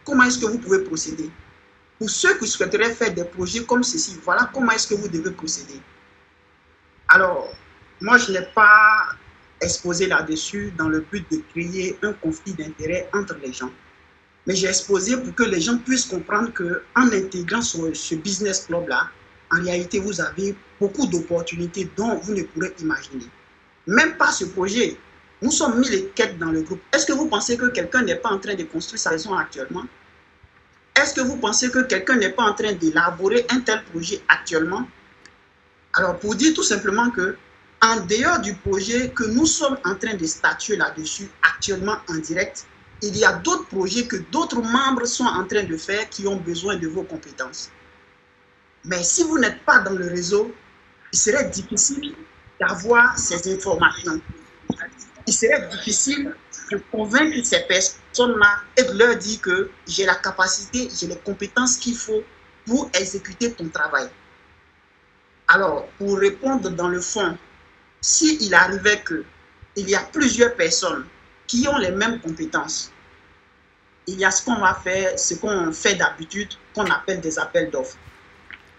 comment est-ce que vous pouvez procéder. Pour ceux qui souhaiteraient faire des projets comme ceci, voilà comment est-ce que vous devez procéder. Alors, moi, je n'ai pas exposé là-dessus dans le but de créer un conflit d'intérêts entre les gens. Mais j'ai exposé pour que les gens puissent comprendre qu'en intégrant ce business club-là, en réalité, vous avez beaucoup d'opportunités dont vous ne pourrez imaginer. Même pas ce projet. Nous sommes mis les quêtes dans le groupe. Est-ce que vous pensez que quelqu'un n'est pas en train de construire sa maison actuellement? Est-ce que vous pensez que quelqu'un n'est pas en train d'élaborer un tel projet actuellement? Alors, pour dire tout simplement que, en dehors du projet que nous sommes en train de statuer là-dessus actuellement en direct, il y a d'autres projets que d'autres membres sont en train de faire qui ont besoin de vos compétences. Mais si vous n'êtes pas dans le réseau, il serait difficile d'avoir ces informations. Il serait difficile de convaincre ces personnes-là et de leur dire que j'ai la capacité, j'ai les compétences qu'il faut pour exécuter ton travail. Alors, pour répondre dans le fond, s'il arrivait qu'il y a plusieurs personnes qui ont les mêmes compétences, il y a ce qu'on va faire, ce qu'on fait d'habitude, qu'on appelle des appels d'offres.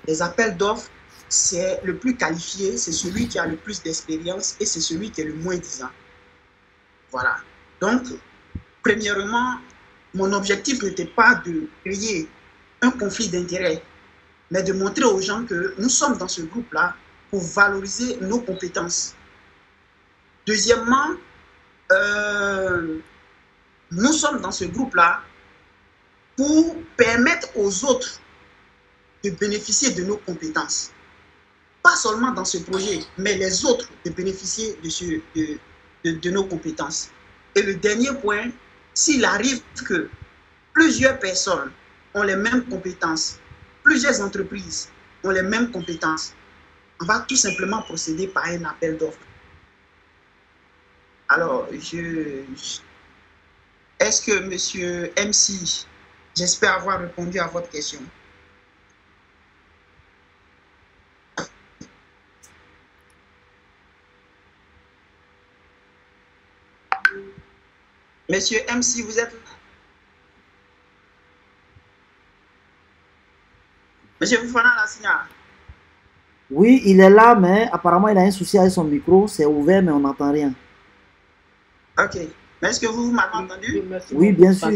Les appels d'offres, c'est le plus qualifié, c'est celui qui a le plus d'expérience et c'est celui qui est le moins disant. Voilà. Donc, premièrement, mon objectif n'était pas de créer un conflit d'intérêts, mais de montrer aux gens que nous sommes dans ce groupe-là pour valoriser nos compétences. Deuxièmement, nous sommes dans ce groupe-là pour permettre aux autres de bénéficier de nos compétences. Pas seulement dans ce projet, mais les autres de bénéficier de nos compétences. Et le dernier point, s'il arrive que plusieurs personnes ont les mêmes compétences, plusieurs entreprises ont les mêmes compétences, on va tout simplement procéder par un appel d'offres. Alors, est-ce que monsieur MC, j'espère avoir répondu à votre question. Monsieur MC, vous êtes là? Monsieur Fofana Lassina. Oui, il est là, mais apparemment il a un souci avec son micro. C'est ouvert, mais on n'entend rien. Ok. Mais est-ce que vous m'avez entendu? Oui, bien sûr.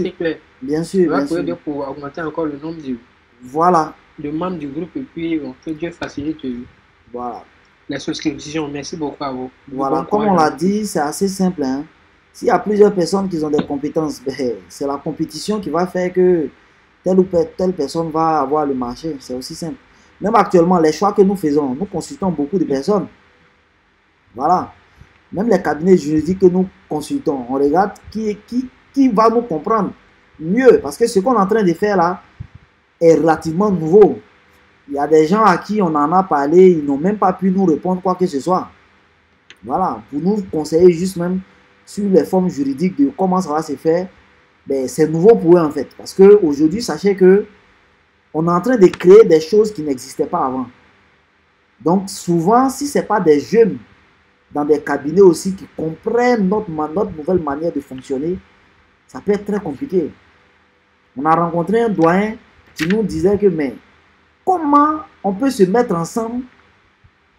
Bien sûr. On va pouvoir pour augmenter encore le nombre de membres du groupe et puis que Dieu facilite les souscriptions. Merci beaucoup à vous. Voilà, comme on l'a dit, c'est assez simple. Hein? S'il y a plusieurs personnes qui ont des compétences, c'est la compétition qui va faire que telle ou telle personne va avoir le marché. C'est aussi simple. Même actuellement, les choix que nous faisons, nous consultons beaucoup de personnes. Voilà. Même les cabinets juridiques que nous consultons, on regarde qui va nous comprendre mieux. Parce que ce qu'on est en train de faire là est relativement nouveau. Il y a des gens à qui on en a parlé, ils n'ont même pas pu nous répondre quoi que ce soit. Voilà. Pour nous conseiller juste même sur les formes juridiques de comment ça va se faire, ben, c'est nouveau pour eux en fait. Parce qu'aujourd'hui, sachez que on est en train de créer des choses qui n'existaient pas avant. Donc souvent, si ce n'est pas des jeunes dans des cabinets aussi qui comprennent notre nouvelle manière de fonctionner, ça peut être très compliqué. On a rencontré un doyen qui nous disait que mais comment on peut se mettre ensemble,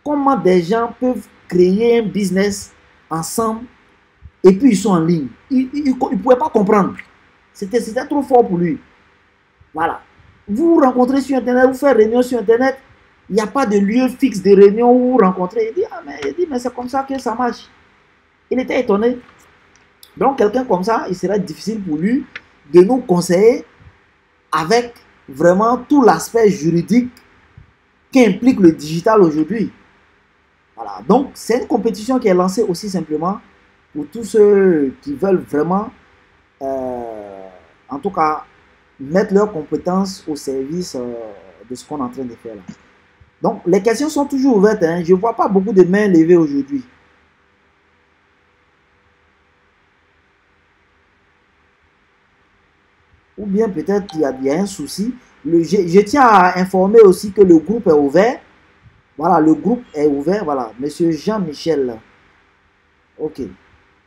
comment des gens peuvent créer un business ensemble et puis ils sont en ligne. Il ne pouvait pas comprendre. C'était trop fort pour lui. Voilà. Vous vous rencontrez sur Internet, vous faites réunion sur Internet, il n'y a pas de lieu fixe de réunion où vous vous rencontrez. Il dit, mais c'est comme ça que ça marche. Il était étonné. Donc, quelqu'un comme ça, il serait difficile pour lui de nous conseiller avec vraiment tout l'aspect juridique qu'implique le digital aujourd'hui. Voilà. Donc, c'est une compétition qui est lancée aussi simplement pour tous ceux qui veulent vraiment, en tout cas, mettre leurs compétences au service de ce qu'on est en train de faire là. Donc, les questions sont toujours ouvertes. Hein. Je ne vois pas beaucoup de mains levées aujourd'hui. Ou bien peut-être qu'il y a un souci. Je tiens à informer aussi que le groupe est ouvert. Voilà, le groupe est ouvert. Voilà, Monsieur Jean-Michel. Ok.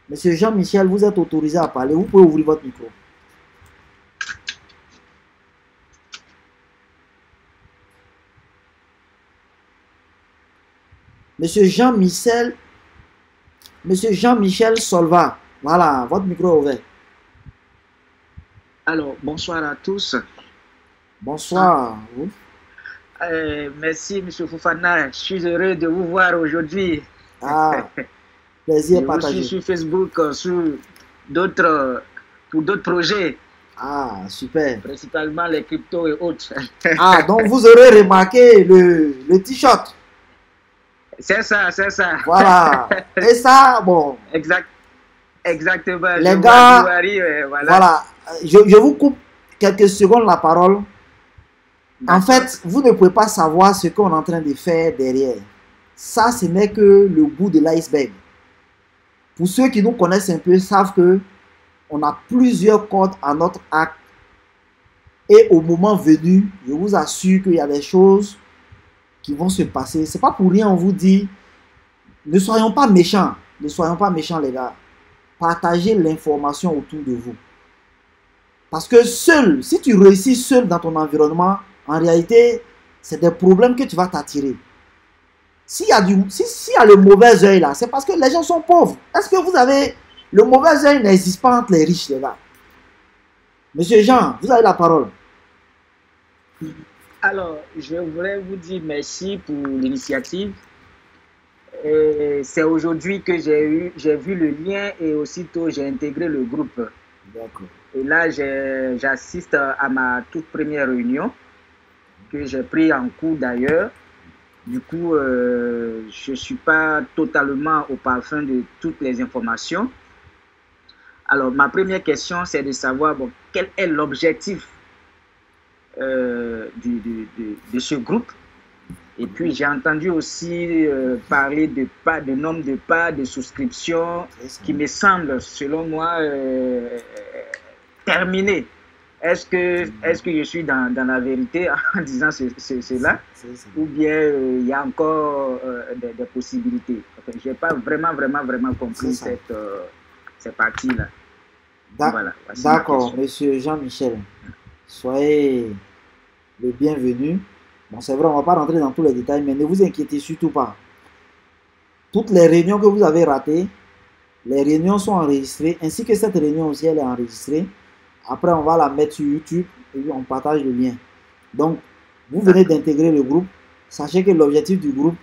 Monsieur Jean-Michel, vous êtes autorisé à parler. Vous pouvez ouvrir votre micro. Monsieur Jean-Michel Solva. Voilà, votre micro est ouvert. Alors, bonsoir à tous. Bonsoir. Merci, M. Fofana. Je suis heureux de vous voir aujourd'hui. Ah, plaisir partagé. Je suis sur Facebook pour d'autres projets. Ah, super. Principalement les cryptos et autres. Ah, donc vous aurez remarqué le t-shirt. C'est ça, c'est ça. Voilà. Et ça, bon. Exactement. Les gars, voilà. Je vous coupe quelques secondes la parole. En fait, vous ne pouvez pas savoir ce qu'on est en train de faire derrière. Ça, ce n'est que le bout de l'iceberg. Pour ceux qui nous connaissent un peu, savent que on a plusieurs cordes à notre arc. Et au moment venu, je vous assure qu'il y a des choses qui vont se passer. C'est pas pour rien, on vous dit, ne soyons pas méchants. Ne soyons pas méchants, les gars. Partagez l'information autour de vous. Parce que seul, si tu réussis seul dans ton environnement, en réalité, c'est des problèmes que tu vas t'attirer. S'il y a le mauvais œil là, c'est parce que les gens sont pauvres. Est-ce que vous avez... Le mauvais œil n'existe pas entre les riches, les gars. Monsieur Jean, vous avez la parole. Alors, je voulais vous dire merci pour l'initiative. C'est aujourd'hui que j'ai vu le lien et aussitôt j'ai intégré le groupe. D'accord. Et là, j'assiste à ma toute première réunion que j'ai pris en cours d'ailleurs. Du coup, je ne suis pas totalement au parfum de toutes les informations. Alors, ma première question, c'est de savoir quel est l'objectif de ce groupe. Et puis, j'ai entendu aussi parler de nombre de pas, de souscriptions, qui me semble, selon moi, terminé. Est-ce que je suis dans la vérité en disant cela? Ou bien il y a encore des possibilités? Enfin, je n'ai pas vraiment compris cette partie-là. Voilà, d'accord, monsieur Jean-Michel. Soyez le bienvenu. Bon, c'est vrai, on ne va pas rentrer dans tous les détails, mais ne vous inquiétez surtout pas. Toutes les réunions que vous avez ratées, les réunions sont enregistrées, ainsi que cette réunion aussi, elle est enregistrée. Après, on va la mettre sur YouTube et puis on partage le lien. Donc, vous venez d'intégrer le groupe. Sachez que l'objectif du groupe,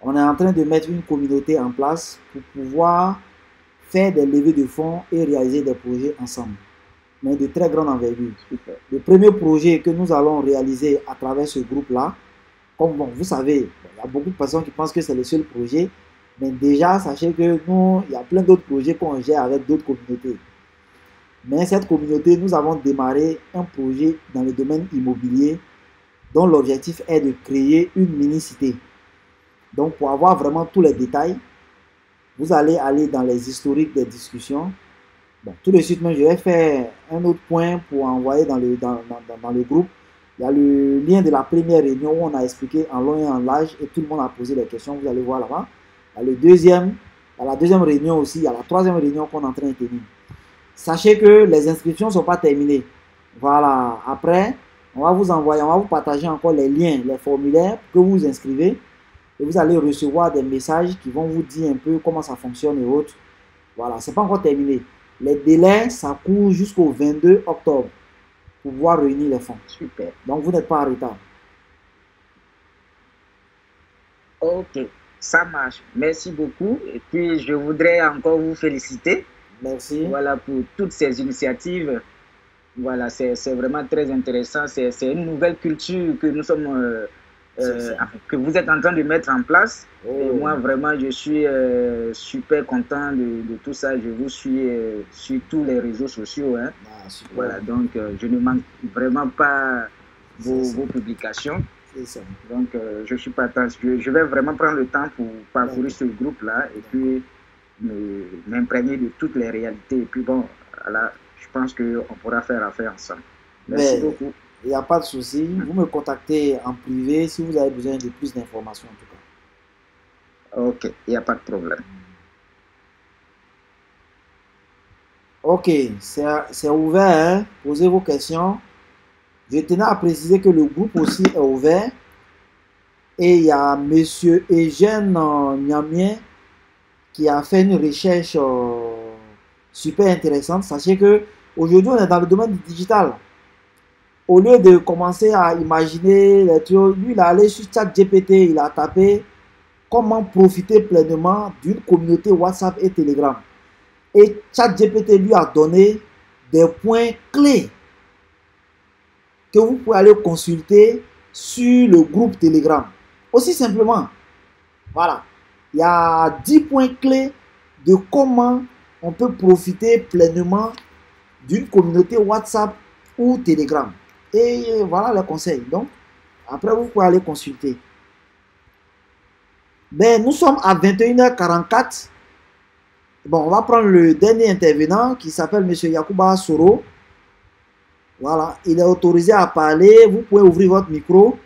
on est en train de mettre une communauté en place pour pouvoir faire des levées de fonds et réaliser des projets ensemble, mais de très grande envergure. Le premier projet que nous allons réaliser à travers ce groupe-là, comme vous savez, il y a beaucoup de personnes qui pensent que c'est le seul projet, mais déjà, sachez que nous, il y a plein d'autres projets qu'on gère avec d'autres communautés. Mais cette communauté, nous avons démarré un projet dans le domaine immobilier dont l'objectif est de créer une mini-cité. Donc, pour avoir vraiment tous les détails, vous allez aller dans les historiques des discussions. Bon, tout de suite, je vais faire un autre point pour envoyer dans le groupe. Il y a le lien de la première réunion où on a expliqué en long et en large et tout le monde a posé des questions. Vous allez voir là-bas. Il y a la deuxième réunion aussi. Il y a la troisième réunion qu'on est en train de tenir. Sachez que les inscriptions ne sont pas terminées. Voilà. Après, On va vous envoyer, on va vous partager encore les liens, les formulaires que vous vous inscrivez. Et vous allez recevoir des messages qui vont vous dire un peu comment ça fonctionne et autres. Voilà, c'est pas encore terminé. Les délais, ça court jusqu'au 22 octobre pour pouvoir réunir les fonds. Super. Donc, vous n'êtes pas en retard. Ok, ça marche. Merci beaucoup. Et puis, je voudrais encore vous féliciter. Merci. Voilà, pour toutes ces initiatives. Voilà, c'est vraiment très intéressant. C'est une nouvelle culture que nous sommes, que vous êtes en train de mettre en place. Oh. Et moi, vraiment, je suis super content de tout ça. Je vous suis sur tous les réseaux sociaux. Hein. Ah, super. Voilà, donc je ne manque vraiment pas vos publications. C'est ça. Donc, je suis partant. Je vais vraiment prendre le temps pour parcourir ce groupe-là et puis m'imprégner de toutes les réalités. Et puis, bon, voilà, je pense qu'on pourra faire affaire ensemble. Merci beaucoup. Il n'y a pas de souci. Vous me contactez en privé si vous avez besoin de plus d'informations en tout cas. Ok, il n'y a pas de problème. Ok, c'est ouvert. Hein? Posez vos questions. Je tenais à préciser que le groupe aussi est ouvert. Et il y a M. Eugène Niamien qui a fait une recherche super intéressante. Sachez que aujourd'hui on est dans le domaine du digital. Au lieu de commencer à imaginer les trucs, lui il est allé sur ChatGPT, il a tapé comment profiter pleinement d'une communauté WhatsApp et Telegram. Et ChatGPT lui a donné des points clés que vous pouvez aller consulter sur le groupe Telegram. Aussi simplement, voilà, il y a 10 points clés de comment on peut profiter pleinement d'une communauté WhatsApp ou Telegram. Et voilà les conseils. Donc, après, vous pouvez aller consulter. Ben, nous sommes à 21h44. Bon, on va prendre le dernier intervenant qui s'appelle M. Yacouba Soro. Voilà, il est autorisé à parler. Vous pouvez ouvrir votre micro.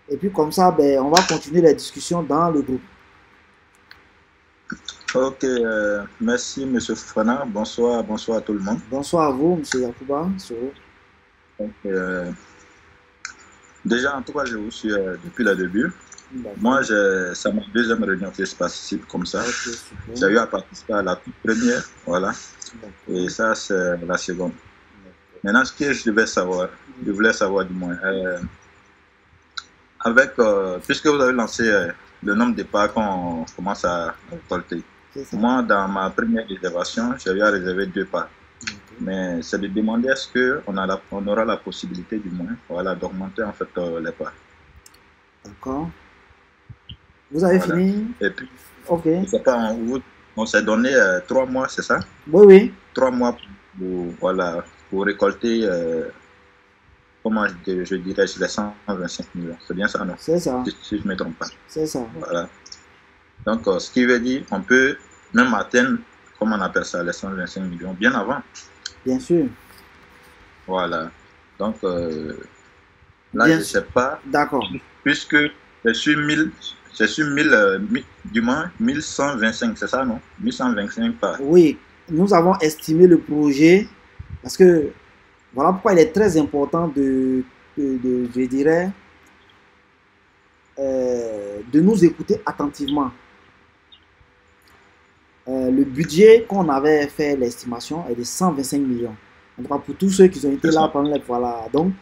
Et puis comme ça, ben, on va continuer la discussion dans le groupe. Ok, merci M. Fofana. Bonsoir à tout le monde. Bonsoir à vous, M. Yacouba Soro. Donc, déjà, en tout cas, je vous suis depuis le début. Moi, c'est ma deuxième réunion que je participe comme ça. Okay, j'ai eu à participer à la toute première, voilà. Et ça, c'est la seconde. Maintenant, ce que je voulais savoir du moins, puisque vous avez lancé le nombre de pas qu'on commence à récolter. Moi, dans ma première réservation, j'avais à réserver 2 pas. Mais c'est de demander est-ce qu'on aura la possibilité du moins, voilà, d'augmenter en fait les pas. D'accord. Vous avez fini? Et puis, ok. On s'est donné 3 mois, c'est ça? Oui, oui. 3 mois pour récolter, comment je dirais, les 125 millions. C'est bien ça, non? C'est ça. Si je ne me trompe pas. C'est ça. Voilà. Donc, ce qui veut dire qu'on peut même atteindre, comment on appelle ça, les 125 millions, bien avant. Bien sûr. Voilà. Donc, là, bien je ne sais pas. D'accord. Puisque c'est sur 1125, c'est ça, non? 1125 pas. Oui, nous avons estimé le projet parce que voilà pourquoi il est très important je dirais, de nous écouter attentivement. Le budget qu'on avait fait l'estimation est de 125 millions. En tout cas, pour tous ceux qui ont été là pendant les... Voilà. Donc,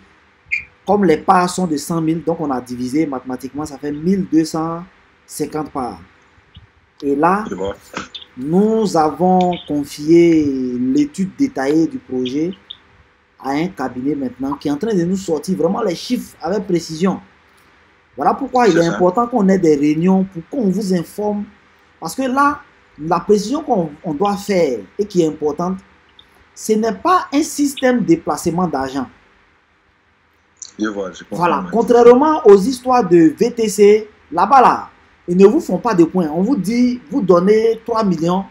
comme les parts sont de 100 000, donc on a divisé mathématiquement, ça fait 1250 parts. Et là, nous avons confié l'étude détaillée du projet à un cabinet maintenant qui est en train de nous sortir vraiment les chiffres avec précision. Voilà pourquoi il est important qu'on ait des réunions pour qu'on vous informe. Parce que là, la précision qu'on doit faire et qui est importante, ce n'est pas un système de placement d'argent. Voilà, contrairement aux histoires de VTC, là-bas, là, ils ne vous font pas de points. On vous dit, vous donnez 3 millions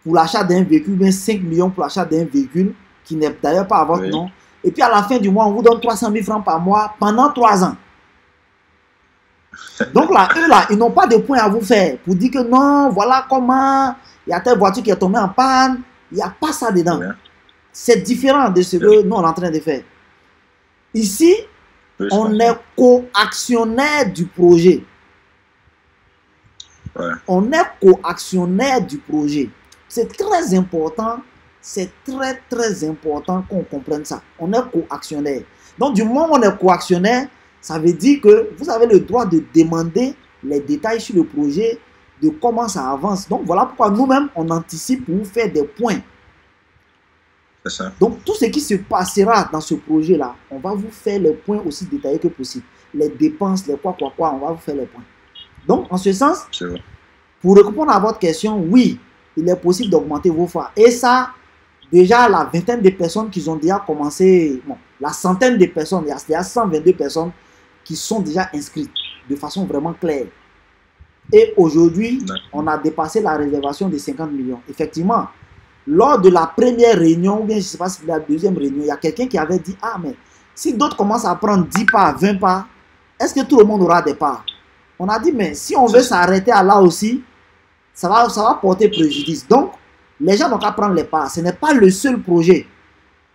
pour l'achat d'un véhicule, bien 5 millions pour l'achat d'un véhicule qui n'est d'ailleurs pas à votre nom. Et puis à la fin du mois, on vous donne 300 000 francs par mois pendant 3 ans. Donc là, eux là, ils n'ont pas de points à vous faire pour dire que non, voilà comment il y a telle voiture qui est tombée en panne. Il n'y a pas ça dedans. C'est différent de ce que nous on est en train de faire. Ici, Oui, je on comprends. est co-actionnaire du projet. Ouais. On est co-actionnaire du projet. C'est très important. C'est très, très important qu'on comprenne ça. On est co-actionnaire. Donc, du moment où on est co-actionnaire, ça veut dire que vous avez le droit de demander les détails sur le projet, de comment ça avance. Donc, voilà pourquoi nous-mêmes, on anticipe pour vous faire des points. C'est ça. Donc, tout ce qui se passera dans ce projet-là, on va vous faire les points aussi détaillés que possible. Les dépenses, les quoi, on va vous faire les points. Donc, en ce sens, C'est vrai. pour répondre à votre question, oui, il est possible d'augmenter vos fois. Et ça, déjà, la vingtaine de personnes qui ont déjà commencé, bon, la centaine de personnes, il y a déjà 122 personnes qui sont déjà inscrites de façon vraiment claire. Et aujourd'hui, on a dépassé la réservation de 50 millions. Effectivement, lors de la première réunion, ou bien je ne sais pas si c'est la deuxième réunion, il y a quelqu'un qui avait dit, ah mais, si d'autres commencent à prendre 10 parts, 20 parts, est-ce que tout le monde aura des parts? On a dit, mais si on veut s'arrêter à là aussi, ça va porter préjudice. Donc, les gens n'ont qu'à prendre les parts. Ce n'est pas le seul projet.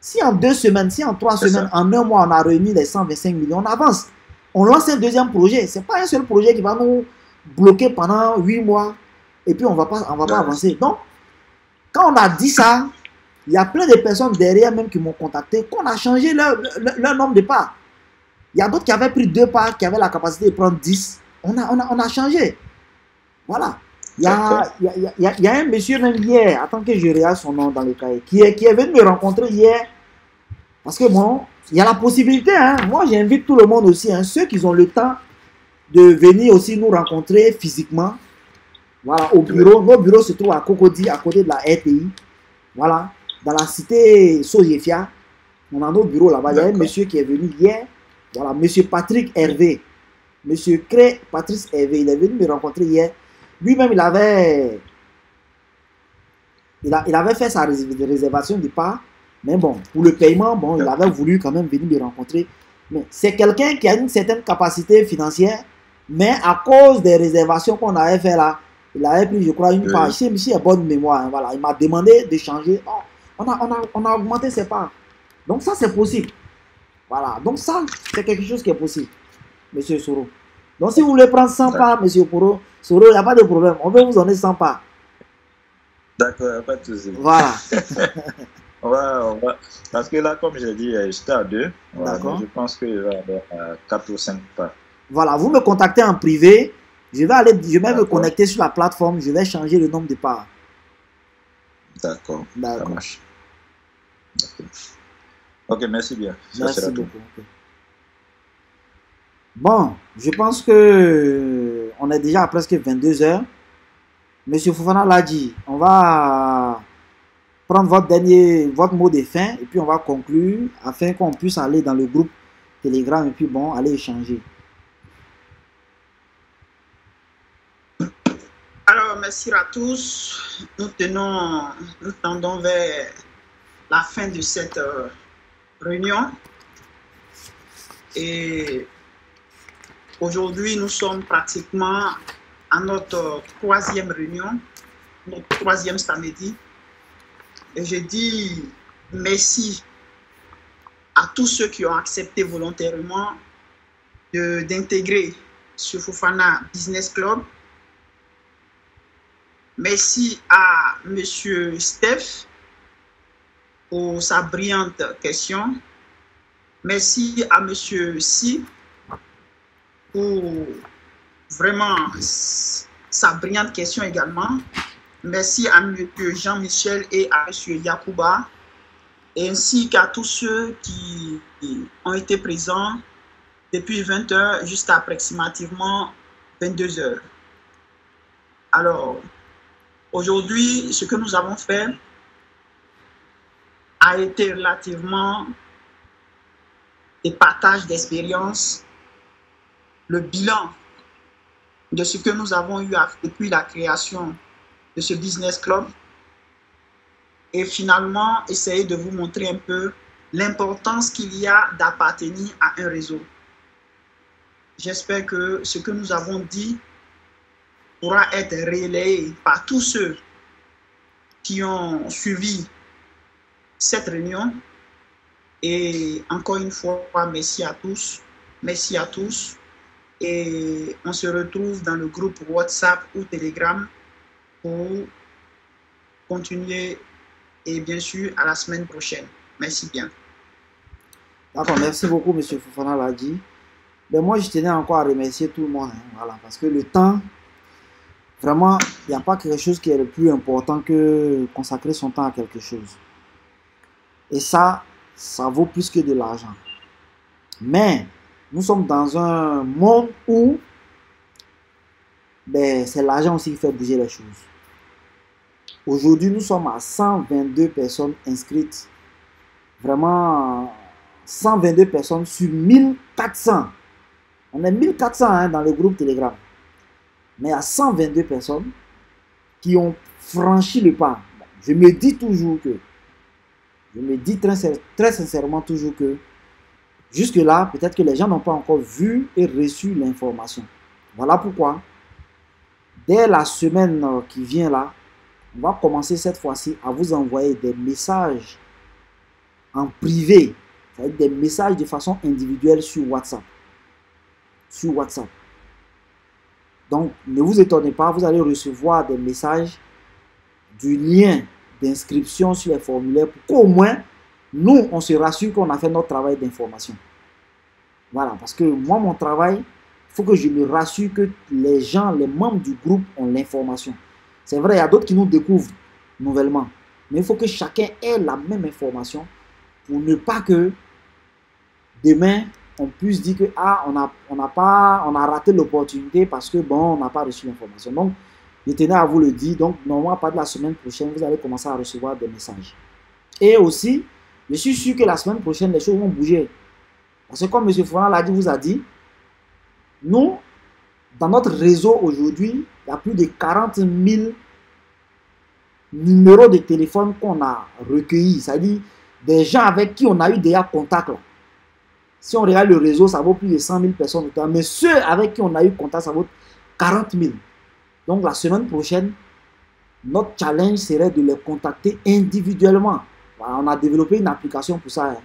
Si en 2 semaines, si en 3 semaines, en 1 mois, on a réuni les 125 millions, on avance. On lance un deuxième projet. Ce n'est pas un seul projet qui va nous bloquer pendant 8 mois et puis on va pas avancer. Donc, quand on a dit ça, il y a plein de personnes derrière même qui m'ont contacté, qu'on a changé leur nombre de parts. Il y a d'autres qui avaient pris 2 parts, qui avaient la capacité de prendre 10. On a changé. Voilà. Il y a un monsieur même hier, attends que je regarde son nom dans le cahier, qui est venu me rencontrer hier. Parce que bon, il y a la possibilité, hein. Moi j'invite tout le monde aussi, hein, ceux qui ont le temps de venir aussi nous rencontrer physiquement. Voilà, au bureau. Nos bureaux se trouvent à Cocody, à côté de la RTI. Voilà, dans la cité Sojefia. On a nos bureaux là-bas. Il y a un monsieur qui est venu hier. Voilà, monsieur Patrick Hervé. Monsieur Patrice Hervé, il est venu me rencontrer hier. Lui-même, il avait fait sa réservation de part. Mais bon, pour le paiement, bon, il avait voulu quand même venir me rencontrer. Mais c'est quelqu'un qui a une certaine capacité financière. Mais à cause des réservations qu'on avait fait là, il avait pris, je crois, une part. Si monsieur a bonne mémoire, hein, voilà, il m'a demandé de changer. Oh, on a augmenté ses parts. Donc ça, c'est possible. Voilà. Donc ça, c'est quelque chose qui est possible, monsieur Soro. Donc si vous voulez prendre 100 parts, monsieur Soro, il n'y a pas de problème. On peut vous donner 100 parts. D'accord, pas de souci. Voilà. on va. Parce que là, comme j'ai dit, j'étais à 2. Voilà, je pense qu'il va y avoir 4 ou 5 parts. Voilà, vous me contactez en privé. Je vais me connecter sur la plateforme. Je vais changer le nombre de parts. D'accord. Ça marche. Ok, merci bien. Merci beaucoup. Okay. Bon, je pense que on est déjà à presque 22 heures. Monsieur Fofana l'a dit. On va prendre votre mot de fin et puis on va conclure afin qu'on puisse aller dans le groupe Telegram et puis bon, aller échanger. Alors, merci à tous. Nous tendons vers la fin de cette réunion. Et aujourd'hui, nous sommes pratiquement à notre 3e réunion, notre 3e samedi. Et je dis merci à tous ceux qui ont accepté volontairement d'intégrer ce Fofana Business Club. Merci à M. Steph pour sa brillante question. Merci à M. Si pour vraiment sa brillante question également. Merci à M. Jean-Michel et à M. Yacouba, ainsi qu'à tous ceux qui ont été présents depuis 20 h jusqu'à approximativement 22 h. Alors, aujourd'hui, ce que nous avons fait a été relativement des partages d'expériences, le bilan de ce que nous avons eu depuis la création de ce business club et finalement essayer de vous montrer un peu l'importance qu'il y a d'appartenir à un réseau. J'espère que ce que nous avons dit pourra être relayé par tous ceux qui ont suivi cette réunion Et encore une fois, merci à tous. Merci à tous. Et on se retrouve dans le groupe WhatsApp ou Telegram pour continuer. Et bien sûr, à la semaine prochaine. Merci bien. D'accord, merci beaucoup, M. Fofana l'a dit. Mais moi, je tenais encore à remercier tout le monde. Hein, voilà, parce que le temps, vraiment, il n'y a pas quelque chose qui est le plus important que consacrer son temps à quelque chose. Et ça vaut plus que de l'argent. Mais nous sommes dans un monde où c'est l'argent aussi qui fait bouger les choses. Aujourd'hui, nous sommes à 122 personnes inscrites. Vraiment, 122 personnes sur 1400. On est 1400 hein, dans le groupe Telegram. Mais il y a 122 personnes qui ont franchi le pas. Je me dis toujours que, je me dis très sincèrement toujours que, jusque-là, peut-être que les gens n'ont pas encore vu et reçu l'information. Voilà pourquoi, dès la semaine qui vient là, on va commencer cette fois-ci à vous envoyer des messages en privé, c'est-à-dire des messages de façon individuelle sur WhatsApp. Sur WhatsApp. Donc, ne vous étonnez pas, vous allez recevoir des messages du lien d'inscription sur les formulaires pour qu'au moins, nous, on se rassure qu'on a fait notre travail d'information. Voilà, parce que moi, mon travail, il faut que je me rassure que les gens, les membres du groupe ont l'information. C'est vrai, il y a d'autres qui nous découvrent nouvellement. Mais il faut que chacun ait la même information pour ne pas que demain, on puisse dire que on a raté l'opportunité parce que bon, on n'a pas reçu l'information. Donc, je tenais à vous le dire. Donc, normalement, pas de la semaine prochaine, vous allez commencer à recevoir des messages. Et aussi, je suis sûr que la semaine prochaine, les choses vont bouger. Parce que comme M. Fouran vous a dit, nous, dans notre réseau aujourd'hui, il y a plus de 40 000 numéros de téléphone qu'on a recueillis. C'est-à-dire des gens avec qui on a eu déjà contact. Là. Si on regarde le réseau, ça vaut plus de 100 000 personnes. Mais ceux avec qui on a eu contact, ça vaut 40 000. Donc la semaine prochaine, notre challenge serait de les contacter individuellement. Voilà, on a développé une application pour ça. Hein.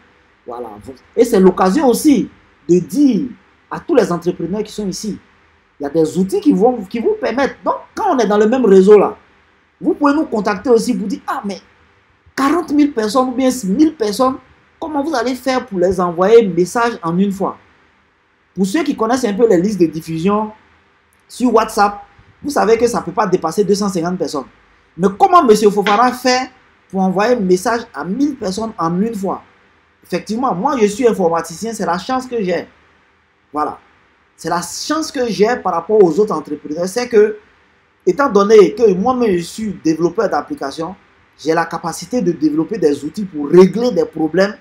Voilà. Et c'est l'occasion aussi de dire à tous les entrepreneurs qui sont ici, il y a des outils qui vous permettent. Donc, quand on est dans le même réseau là, vous pouvez nous contacter aussi pour dire, ah mais 40 000 personnes ou bien 1000 personnes, comment vous allez faire pour les envoyer message en une fois? Pour ceux qui connaissent un peu les listes de diffusion sur WhatsApp, vous savez que ça ne peut pas dépasser 250 personnes. Mais comment M. Fofana fait pour envoyer un message à 1000 personnes en une fois? Effectivement, moi je suis informaticien, c'est la chance que j'ai. Voilà. C'est la chance que j'ai par rapport aux autres entrepreneurs. C'est que, étant donné que moi-même je suis développeur d'applications, j'ai la capacité de développer des outils pour régler des problèmes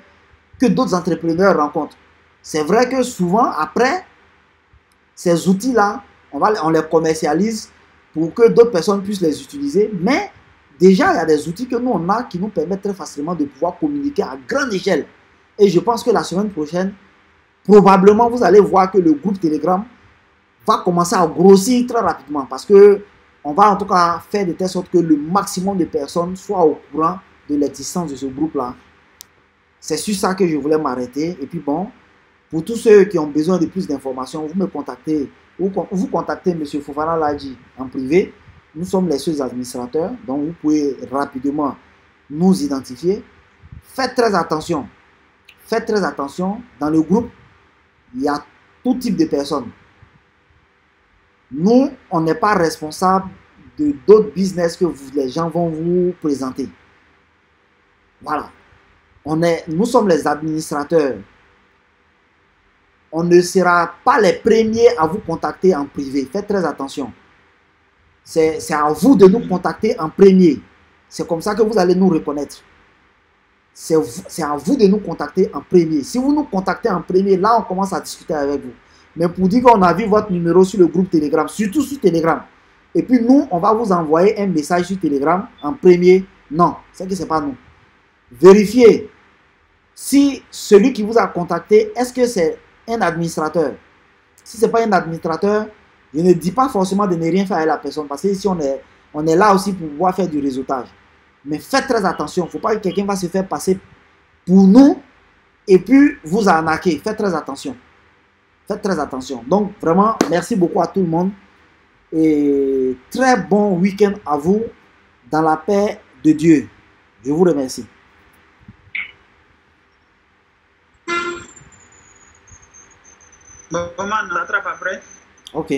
que d'autres entrepreneurs rencontrent. C'est vrai que souvent, après, ces outils-là, on les commercialise pour que d'autres personnes puissent les utiliser. Mais déjà, il y a des outils que nous, on a qui nous permettent très facilement de pouvoir communiquer à grande échelle. Et je pense que la semaine prochaine, probablement, vous allez voir que le groupe Telegram va commencer à grossir très rapidement. Parce que on va en tout cas faire de telle sorte que le maximum de personnes soient au courant de l'existence de ce groupe-là. C'est sur ça que je voulais m'arrêter. Et puis bon, pour tous ceux qui ont besoin de plus d'informations, vous me contactez, ou vous contactez M. Fofana Ladji en privé. Nous sommes les seuls administrateurs, donc vous pouvez rapidement nous identifier. Faites très attention. Faites très attention. Dans le groupe, il y a tout type de personnes. Nous, on n'est pas responsable de d'autres business que les gens vont vous présenter. Voilà. Nous sommes les administrateurs. On ne sera pas les premiers à vous contacter en privé. Faites très attention. C'est à vous de nous contacter en premier. C'est comme ça que vous allez nous reconnaître. C'est à vous de nous contacter en premier. Si vous nous contactez en premier, là, on commence à discuter avec vous. Mais pour dire qu'on a vu votre numéro sur le groupe Telegram, surtout sur Telegram, et puis nous, on va vous envoyer un message sur Telegram en premier, non, c'est que ce n'est pas nous. Vérifiez si celui qui vous a contacté, est-ce que c'est un administrateur? Si ce n'est pas un administrateur, je ne dis pas forcément de ne rien faire à la personne, parce que ici, on est là aussi pour pouvoir faire du réseautage. Mais faites très attention, il ne faut pas que quelqu'un va se faire passer pour nous et puis vous arnaquer. Faites très attention. Faites très attention. Donc, vraiment, merci beaucoup à tout le monde. Et très bon week-end à vous dans la paix de Dieu. Je vous remercie. Bon, on attrape après. Ok.